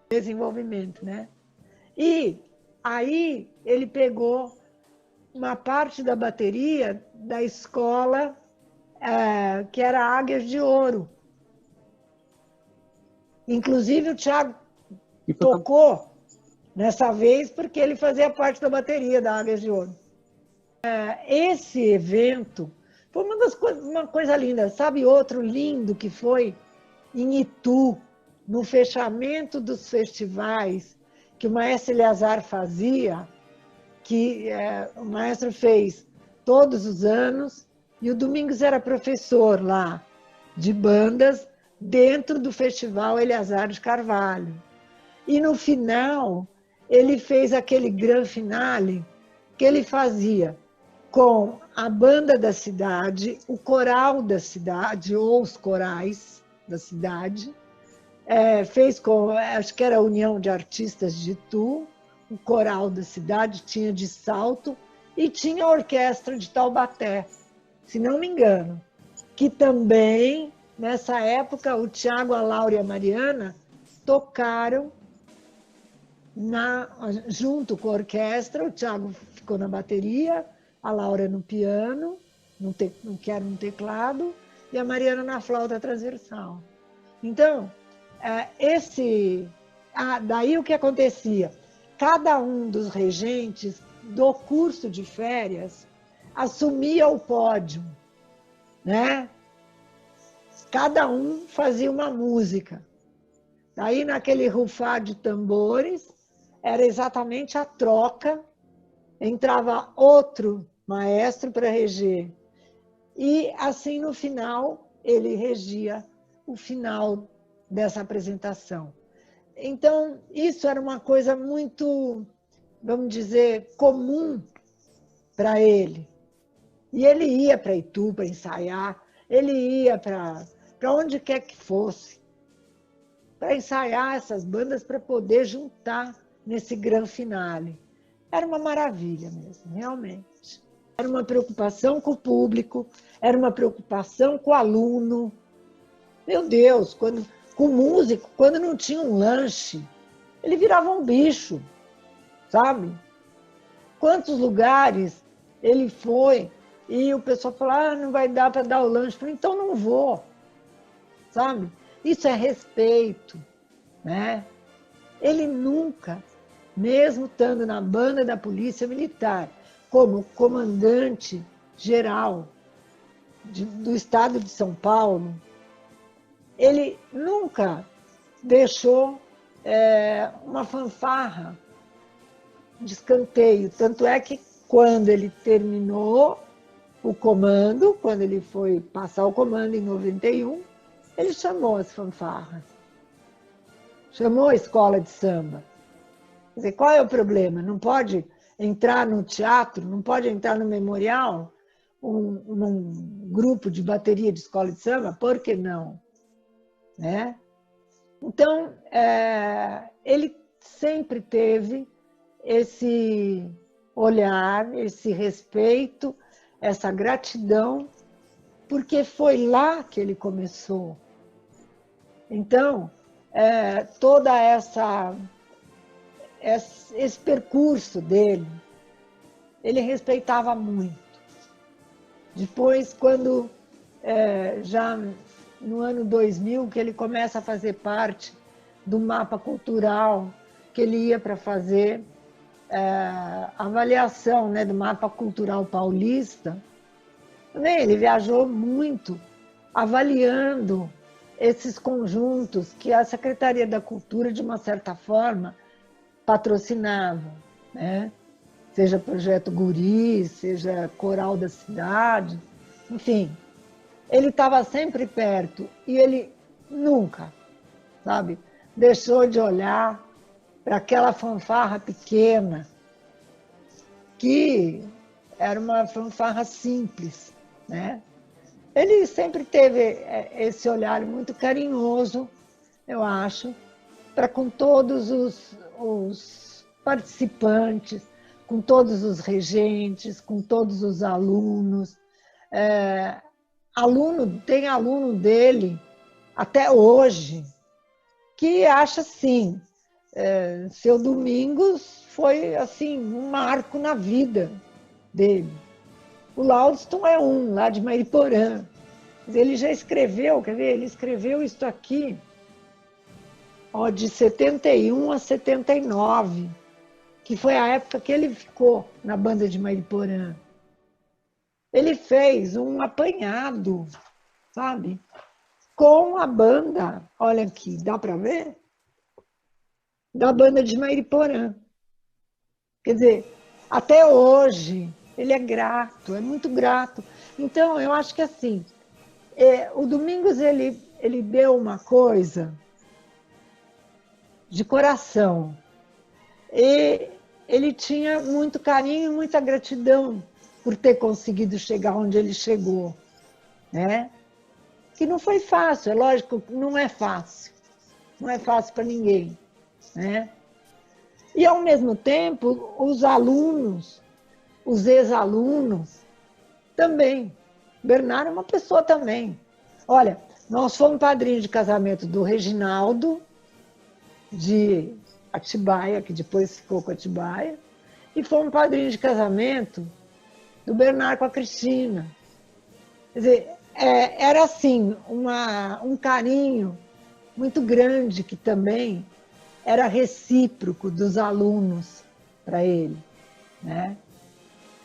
desenvolvimento, né? E aí ele pegou uma parte da bateria da escola que era Águias de Ouro. Inclusive o Thiago tocou nessa vez porque ele fazia parte da bateria da Águias de Ouro. Esse evento foi uma coisa linda. Sabe outro lindo que foi em Itu, no fechamento dos festivais que o maestro Eleazar fazia, que o maestro fez todos os anos, e o Domingos era professor lá de bandas dentro do Festival Eleazar de Carvalho. E no final, ele fez aquele grande finale que ele fazia com a banda da cidade, o coral da cidade, ou os corais da cidade, fez com, acho que era a União de Artistas de Itu, o coral da cidade, tinha de Salto, e tinha a orquestra de Taubaté, se não me engano, que também, nessa época, o Tiago, a Laura e a Mariana tocaram junto com a orquestra. O Tiago ficou na bateria, a Laura no piano, no teclado, e a Mariana na flauta transversal. Então, daí o que acontecia? Cada um dos regentes do curso de férias assumia o pódio, né? Cada um fazia uma música. Daí, naquele rufar de tambores, era exatamente a troca, entrava outro maestro para reger. E, assim, no final, ele regia o final dessa apresentação. Então, isso era uma coisa muito, vamos dizer, comum para ele. E ele ia para Itu para ensaiar, ele ia para onde quer que fosse, para ensaiar essas bandas, para poder juntar nesse grande finale. Era uma maravilha mesmo, realmente. Era uma preocupação com o público, era uma preocupação com o aluno. Meu Deus, quando com o músico, quando não tinha um lanche, ele virava um bicho, sabe? Quantos lugares ele foi e o pessoal falou, ah, não vai dar para dar o lanche. Eu falei, então não vou, sabe? Isso é respeito, né? Ele nunca, mesmo estando na banda da Polícia Militar, como comandante geral do estado de São Paulo, ele nunca deixou uma fanfarra de escanteio. Tanto é que quando ele terminou o comando, quando ele foi passar o comando em 91, ele chamou as fanfarras, chamou a escola de samba. Quer dizer, qual é o problema? Não pode entrar no teatro, não pode entrar no memorial um grupo de bateria de escola de samba? Por que não? Né? Então, ele sempre teve esse olhar, esse respeito, essa gratidão, porque foi lá que ele começou. Então, toda esse percurso dele, ele respeitava muito. Depois, quando já no ano 2000, que ele começa a fazer parte do mapa cultural, que ele ia para fazer avaliação, né, do mapa cultural paulista, também ele viajou muito avaliando esses conjuntos que a Secretaria da Cultura, de uma certa forma, patrocinava, né? Seja Projeto Guri, seja Coral da Cidade, enfim. Ele estava sempre perto e ele nunca, sabe, deixou de olhar para aquela fanfarra pequena, que era uma fanfarra simples, né? Ele sempre teve esse olhar muito carinhoso, eu acho, para com todos os participantes, com todos os regentes, com todos os alunos. Tem aluno dele, até hoje, que acha assim, seu Domingos foi assim um marco na vida dele. O Laudston é lá de Mariporã. Ele já escreveu, quer ver? Ele escreveu isso aqui, de 71 a 79, que foi a época que ele ficou na banda de Mariporã. Ele fez um apanhado, sabe? Com a banda, olha aqui, dá para ver? Da banda de Mariporã. Quer dizer, até hoje, ele é grato, é muito grato. Então, eu acho que assim, o Domingos, ele deu uma coisa de coração. E ele tinha muito carinho e muita gratidão por ter conseguido chegar onde ele chegou, né? Que não foi fácil, é lógico que não é fácil. Não é fácil para ninguém, né? E, ao mesmo tempo, os alunos, os ex-alunos, também. Bernardo é uma pessoa também. Olha, nós fomos padrinhos de casamento do Reginaldo, de Atibaia, que depois ficou com Atibaia, e fomos padrinhos de casamento do Bernardo com a Cristina. Quer dizer, era assim, um carinho muito grande, que também era recíproco dos alunos para ele, né?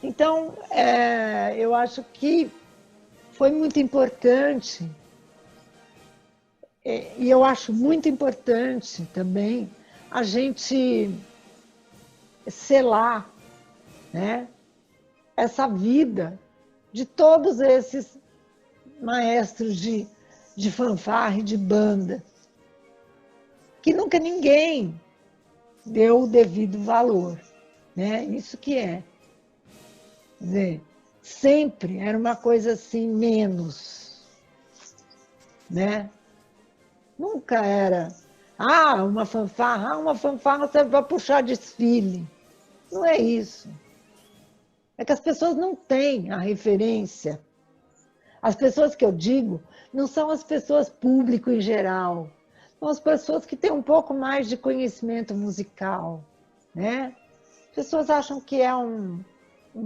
Então, eu acho que foi muito importante, e eu acho muito importante também a gente selar, né, essa vida de todos esses maestros de fanfarra e de banda, que nunca ninguém deu o devido valor, né? Isso que é. Quer dizer, sempre era uma coisa assim, menos, né? Nunca era, uma fanfarra serve para puxar desfile. Não é isso. É que as pessoas não têm a referência. As pessoas que eu digo não são as pessoas público em geral, são as pessoas que têm um pouco mais de conhecimento musical, né? As pessoas acham que é um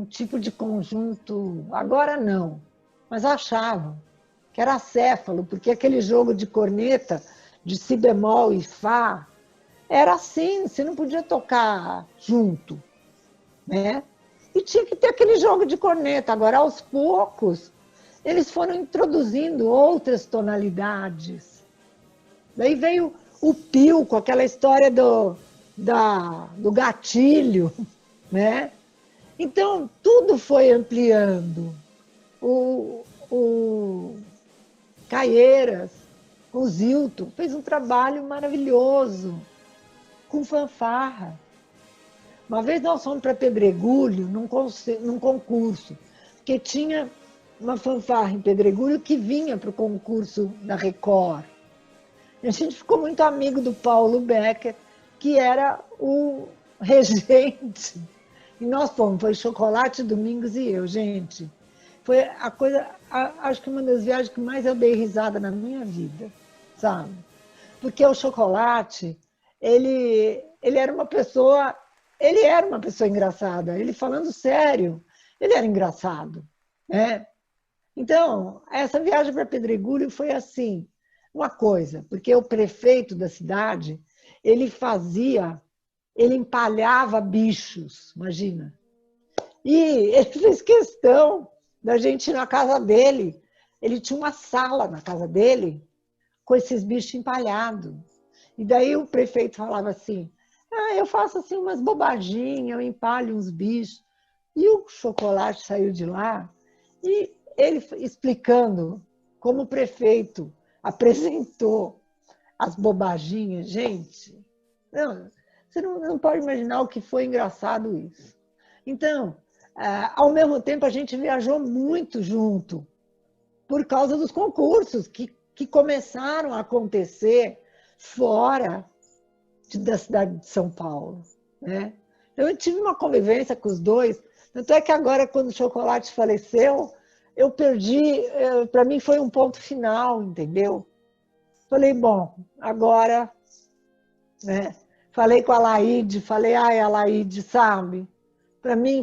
tipo de conjunto, agora não, mas achavam que era acéfalo, porque aquele jogo de corneta, de si bemol e fá, era assim, você não podia tocar junto, né? E tinha que ter aquele jogo de corneta. Agora, aos poucos, eles foram introduzindo outras tonalidades. Daí veio o pio com aquela história do gatilho, né? Então, tudo foi ampliando. O Caieiras, o Zilton, fez um trabalho maravilhoso, com fanfarra. Uma vez nós fomos para Pedregulho, num concurso, porque tinha uma fanfarra em Pedregulho que vinha para o concurso da Record. E a gente ficou muito amigo do Paulo Becker, que era o regente. E nós fomos, foi Chocolate, Domingos e eu, gente. Foi a coisa, acho que uma das viagens que mais eu dei risada na minha vida, sabe? Porque o Chocolate, ele era uma pessoa engraçada. Ele falando sério, ele era engraçado, né? Então, essa viagem para Pedregulho foi assim, uma coisa, porque o prefeito da cidade, ele empalhava bichos, imagina. E ele fez questão da gente ir na casa dele. Ele tinha uma sala na casa dele com esses bichos empalhados. E daí o prefeito falava assim, eu faço assim umas bobaginhas, eu empalho uns bichos. E o Chocolate saiu de lá e ele explicando como o prefeito apresentou as bobaginhas. Gente, você não pode imaginar o que foi engraçado isso. Então, ao mesmo tempo, a gente viajou muito junto por causa dos concursos que começaram a acontecer fora da cidade de São Paulo, né? Eu tive uma convivência com os dois, tanto é que agora, quando o Chocolate faleceu, eu perdi, para mim foi um ponto final, entendeu? Falei, bom, agora, né? Falei com a Laíde, falei, ai, a Laíde, sabe? Para mim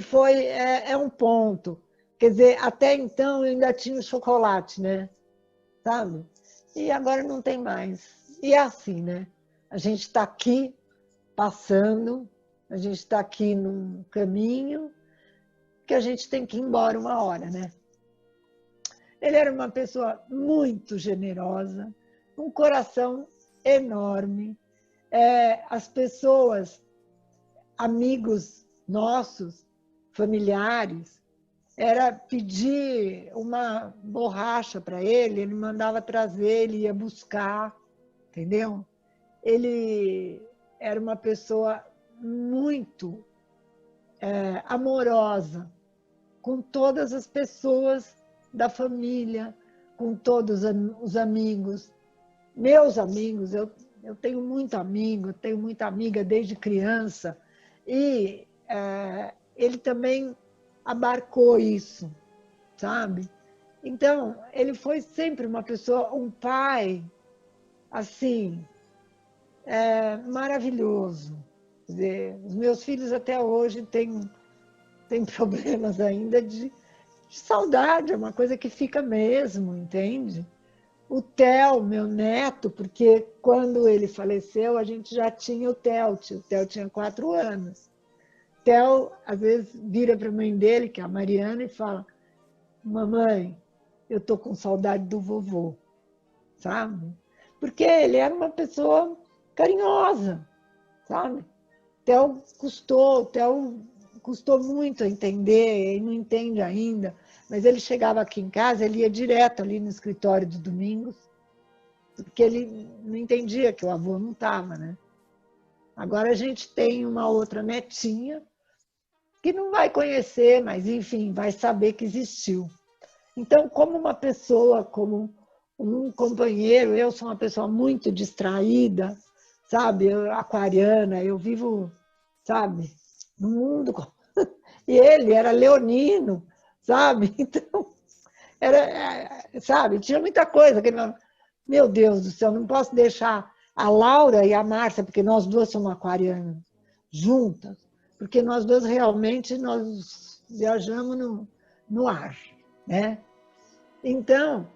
é um ponto. Quer dizer, até então eu ainda tinha o Chocolate, né? Sabe? E agora não tem mais. E é assim, né? A gente está aqui passando, a gente está aqui num caminho que a gente tem que ir embora uma hora, né? Ele era uma pessoa muito generosa, um coração enorme. As pessoas, amigos nossos, familiares, era pedir uma borracha para ele, ele mandava trazer, ele ia buscar, entendeu? Ele era uma pessoa muito amorosa com todas as pessoas da família, com todos os amigos. Meus amigos, eu tenho muito amigo, tenho muita amiga desde criança, e ele também abarcou isso, sabe? Então, ele foi sempre uma pessoa, um pai, assim, maravilhoso. Quer dizer, os meus filhos até hoje têm problemas ainda de saudade, é uma coisa que fica mesmo, entende? O Theo, meu neto, porque quando ele faleceu, a gente já tinha o Theo tinha 4 anos. O Theo, às vezes, vira para a mãe dele, que é a Mariana, e fala, mamãe, eu estou com saudade do vovô, sabe? Porque ele era uma pessoa carinhosa, sabe? O Theo custou muito a entender, ele não entende ainda, mas ele chegava aqui em casa, ele ia direto ali no escritório do Domingos, porque ele não entendia que o avô não estava, né? Agora a gente tem uma outra netinha que não vai conhecer, mas enfim, vai saber que existiu. Então, como uma pessoa, como um companheiro, eu sou uma pessoa muito distraída, sabe? Aquariana, eu vivo, sabe, no mundo. E ele era leonino, sabe? Então, sabe, tinha muita coisa que ele falava, meu Deus do céu, não posso deixar A Laura e a Márcia, porque nós duas somos aquarianas juntas, porque nós duas realmente nós viajamos no ar, né? Então,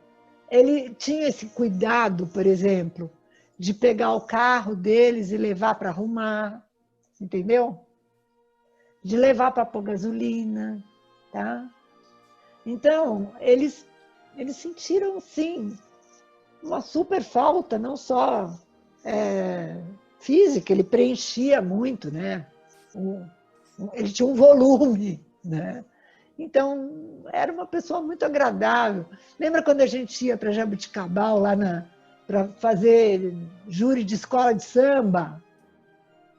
ele tinha esse cuidado, por exemplo, de pegar o carro deles e levar para arrumar, entendeu? De levar para pôr gasolina, tá? Então, eles sentiram, sim, uma super falta, não só física, ele preenchia muito, né? Ele tinha um volume, né? Então, era uma pessoa muito agradável. Lembra quando a gente ia para Jabuticabal, lá para fazer júri de escola de samba?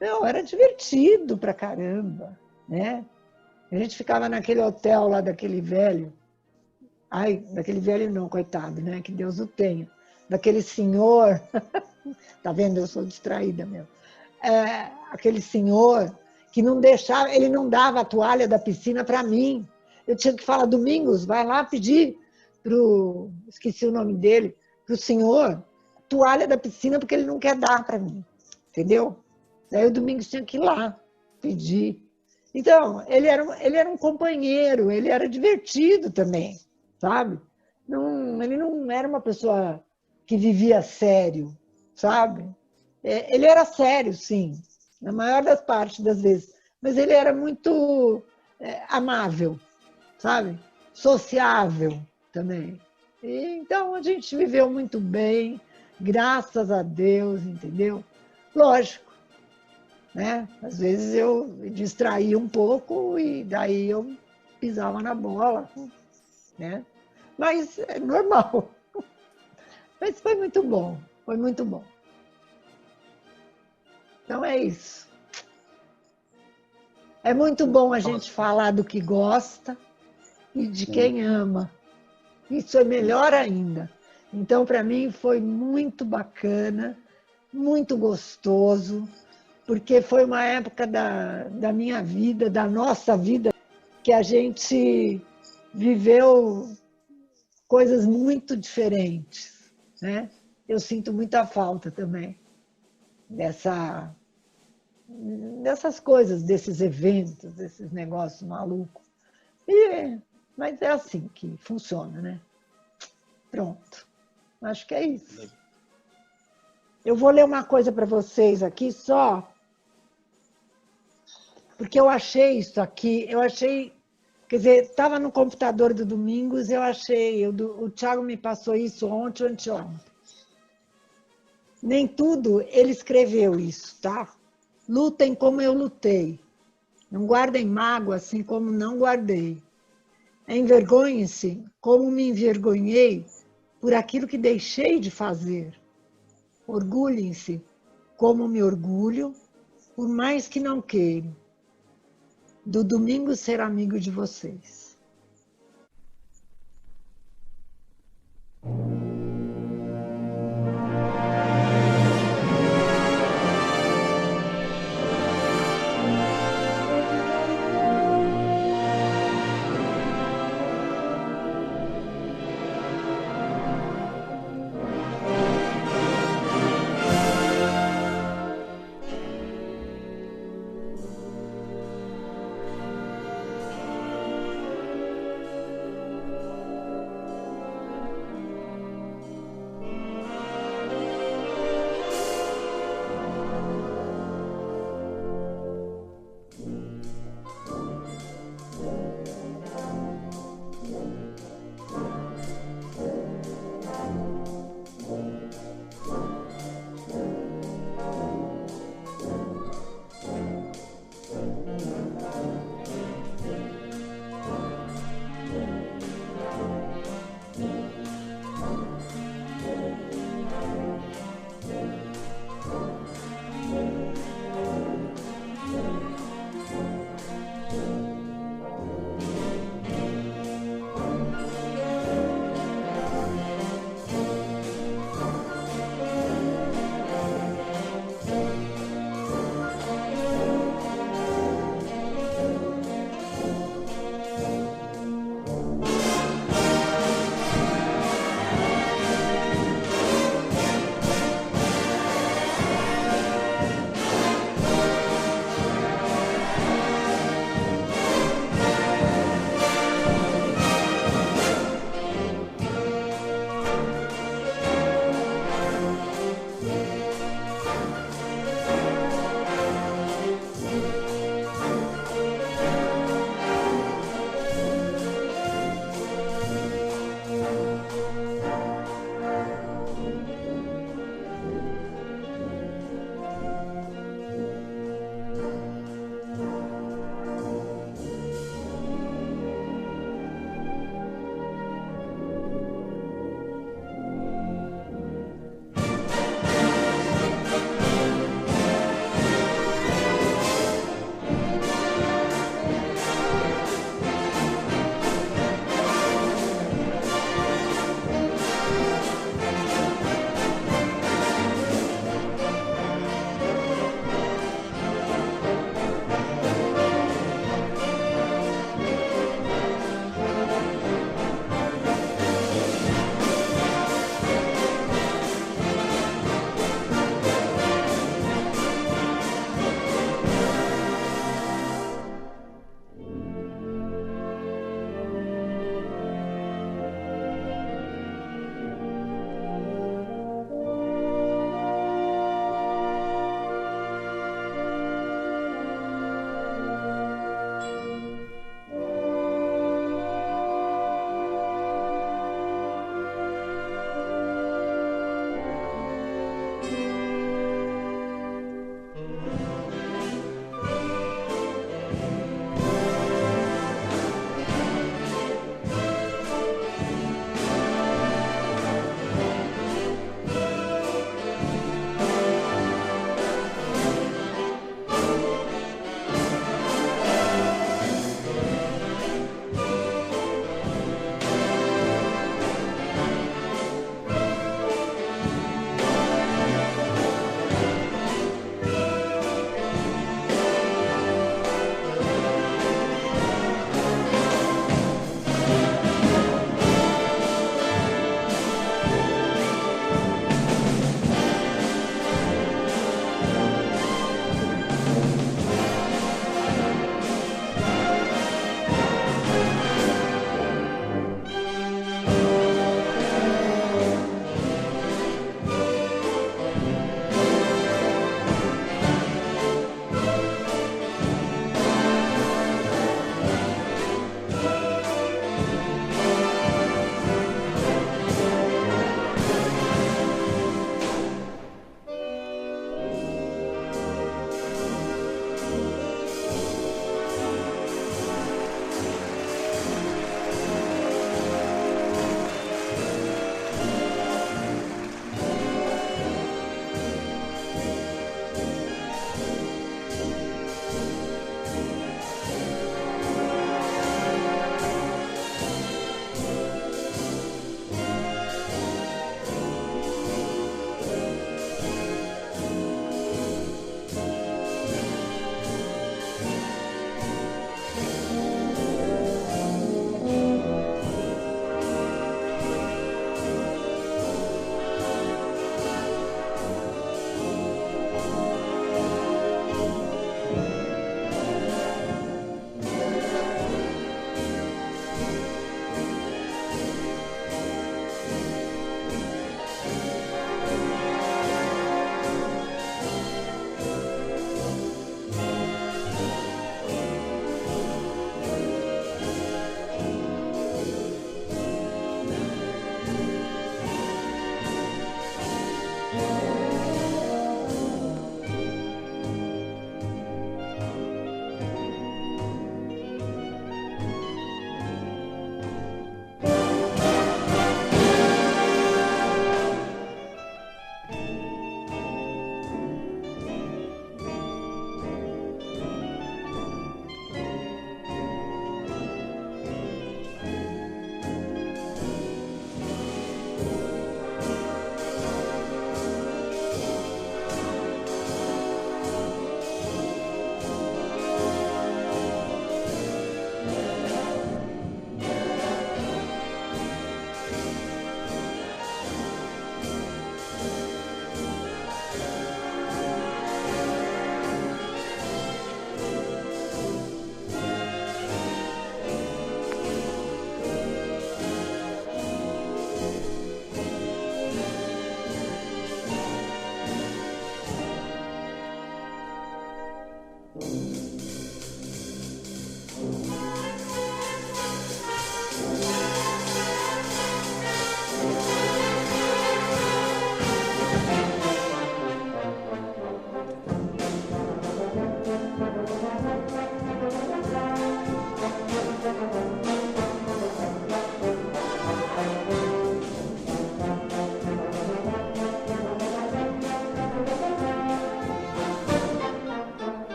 Não, era divertido pra caramba, né? A gente ficava naquele hotel lá daquele velho. Ai, daquele velho não, coitado, né? Que Deus o tenha. Daquele senhor. Tá vendo? Eu sou distraída mesmo. Aquele senhor que não deixava, ele não dava a toalha da piscina para mim. Eu tinha que falar, Domingos, vai lá pedir esqueci o nome dele, para o senhor, toalha da piscina, porque ele não quer dar para mim. Entendeu? Daí o Domingos tinha que ir lá pedir. Então, ele era um companheiro, ele era divertido também, sabe? Ele não era uma pessoa que vivia sério, sabe? Ele era sério, sim, na maior das partes das vezes, mas ele era muito amável, sabe? Sociável também. Então, a gente viveu muito bem, graças a Deus, entendeu? Lógico, né? Às vezes eu me distraía um pouco e daí eu pisava na bola, né? Mas é normal. Mas foi muito bom, foi muito bom. Então é isso. É muito bom a gente falar do que gosta e de quem ama. Isso é melhor ainda. Então, para mim, foi muito bacana, muito gostoso, porque foi uma época da minha vida, da nossa vida, que a gente viveu coisas muito diferentes, né? Eu sinto muita falta também dessas coisas, desses eventos, desses negócios malucos. Mas é assim que funciona, né? Pronto. Acho que é isso. Eu vou ler uma coisa para vocês aqui só, porque eu achei isso aqui, quer dizer, estava no computador do Domingos, eu achei, o Thiago me passou isso ontem ou anteontem. Nem tudo ele escreveu isso, tá? Lutem como eu lutei. Não guardem mágoa assim como não guardei. Envergonhem-se como me envergonhei por aquilo que deixei de fazer. Orgulhem-se como me orgulho, por mais que não queiram. Do domingo ser amigo de vocês.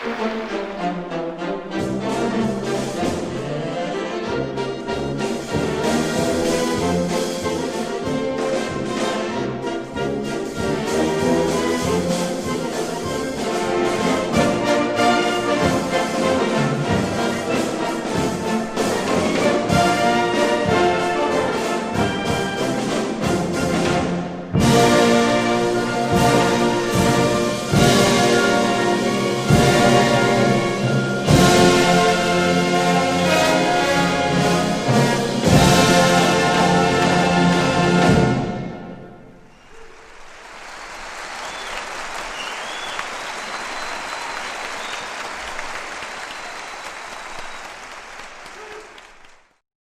Música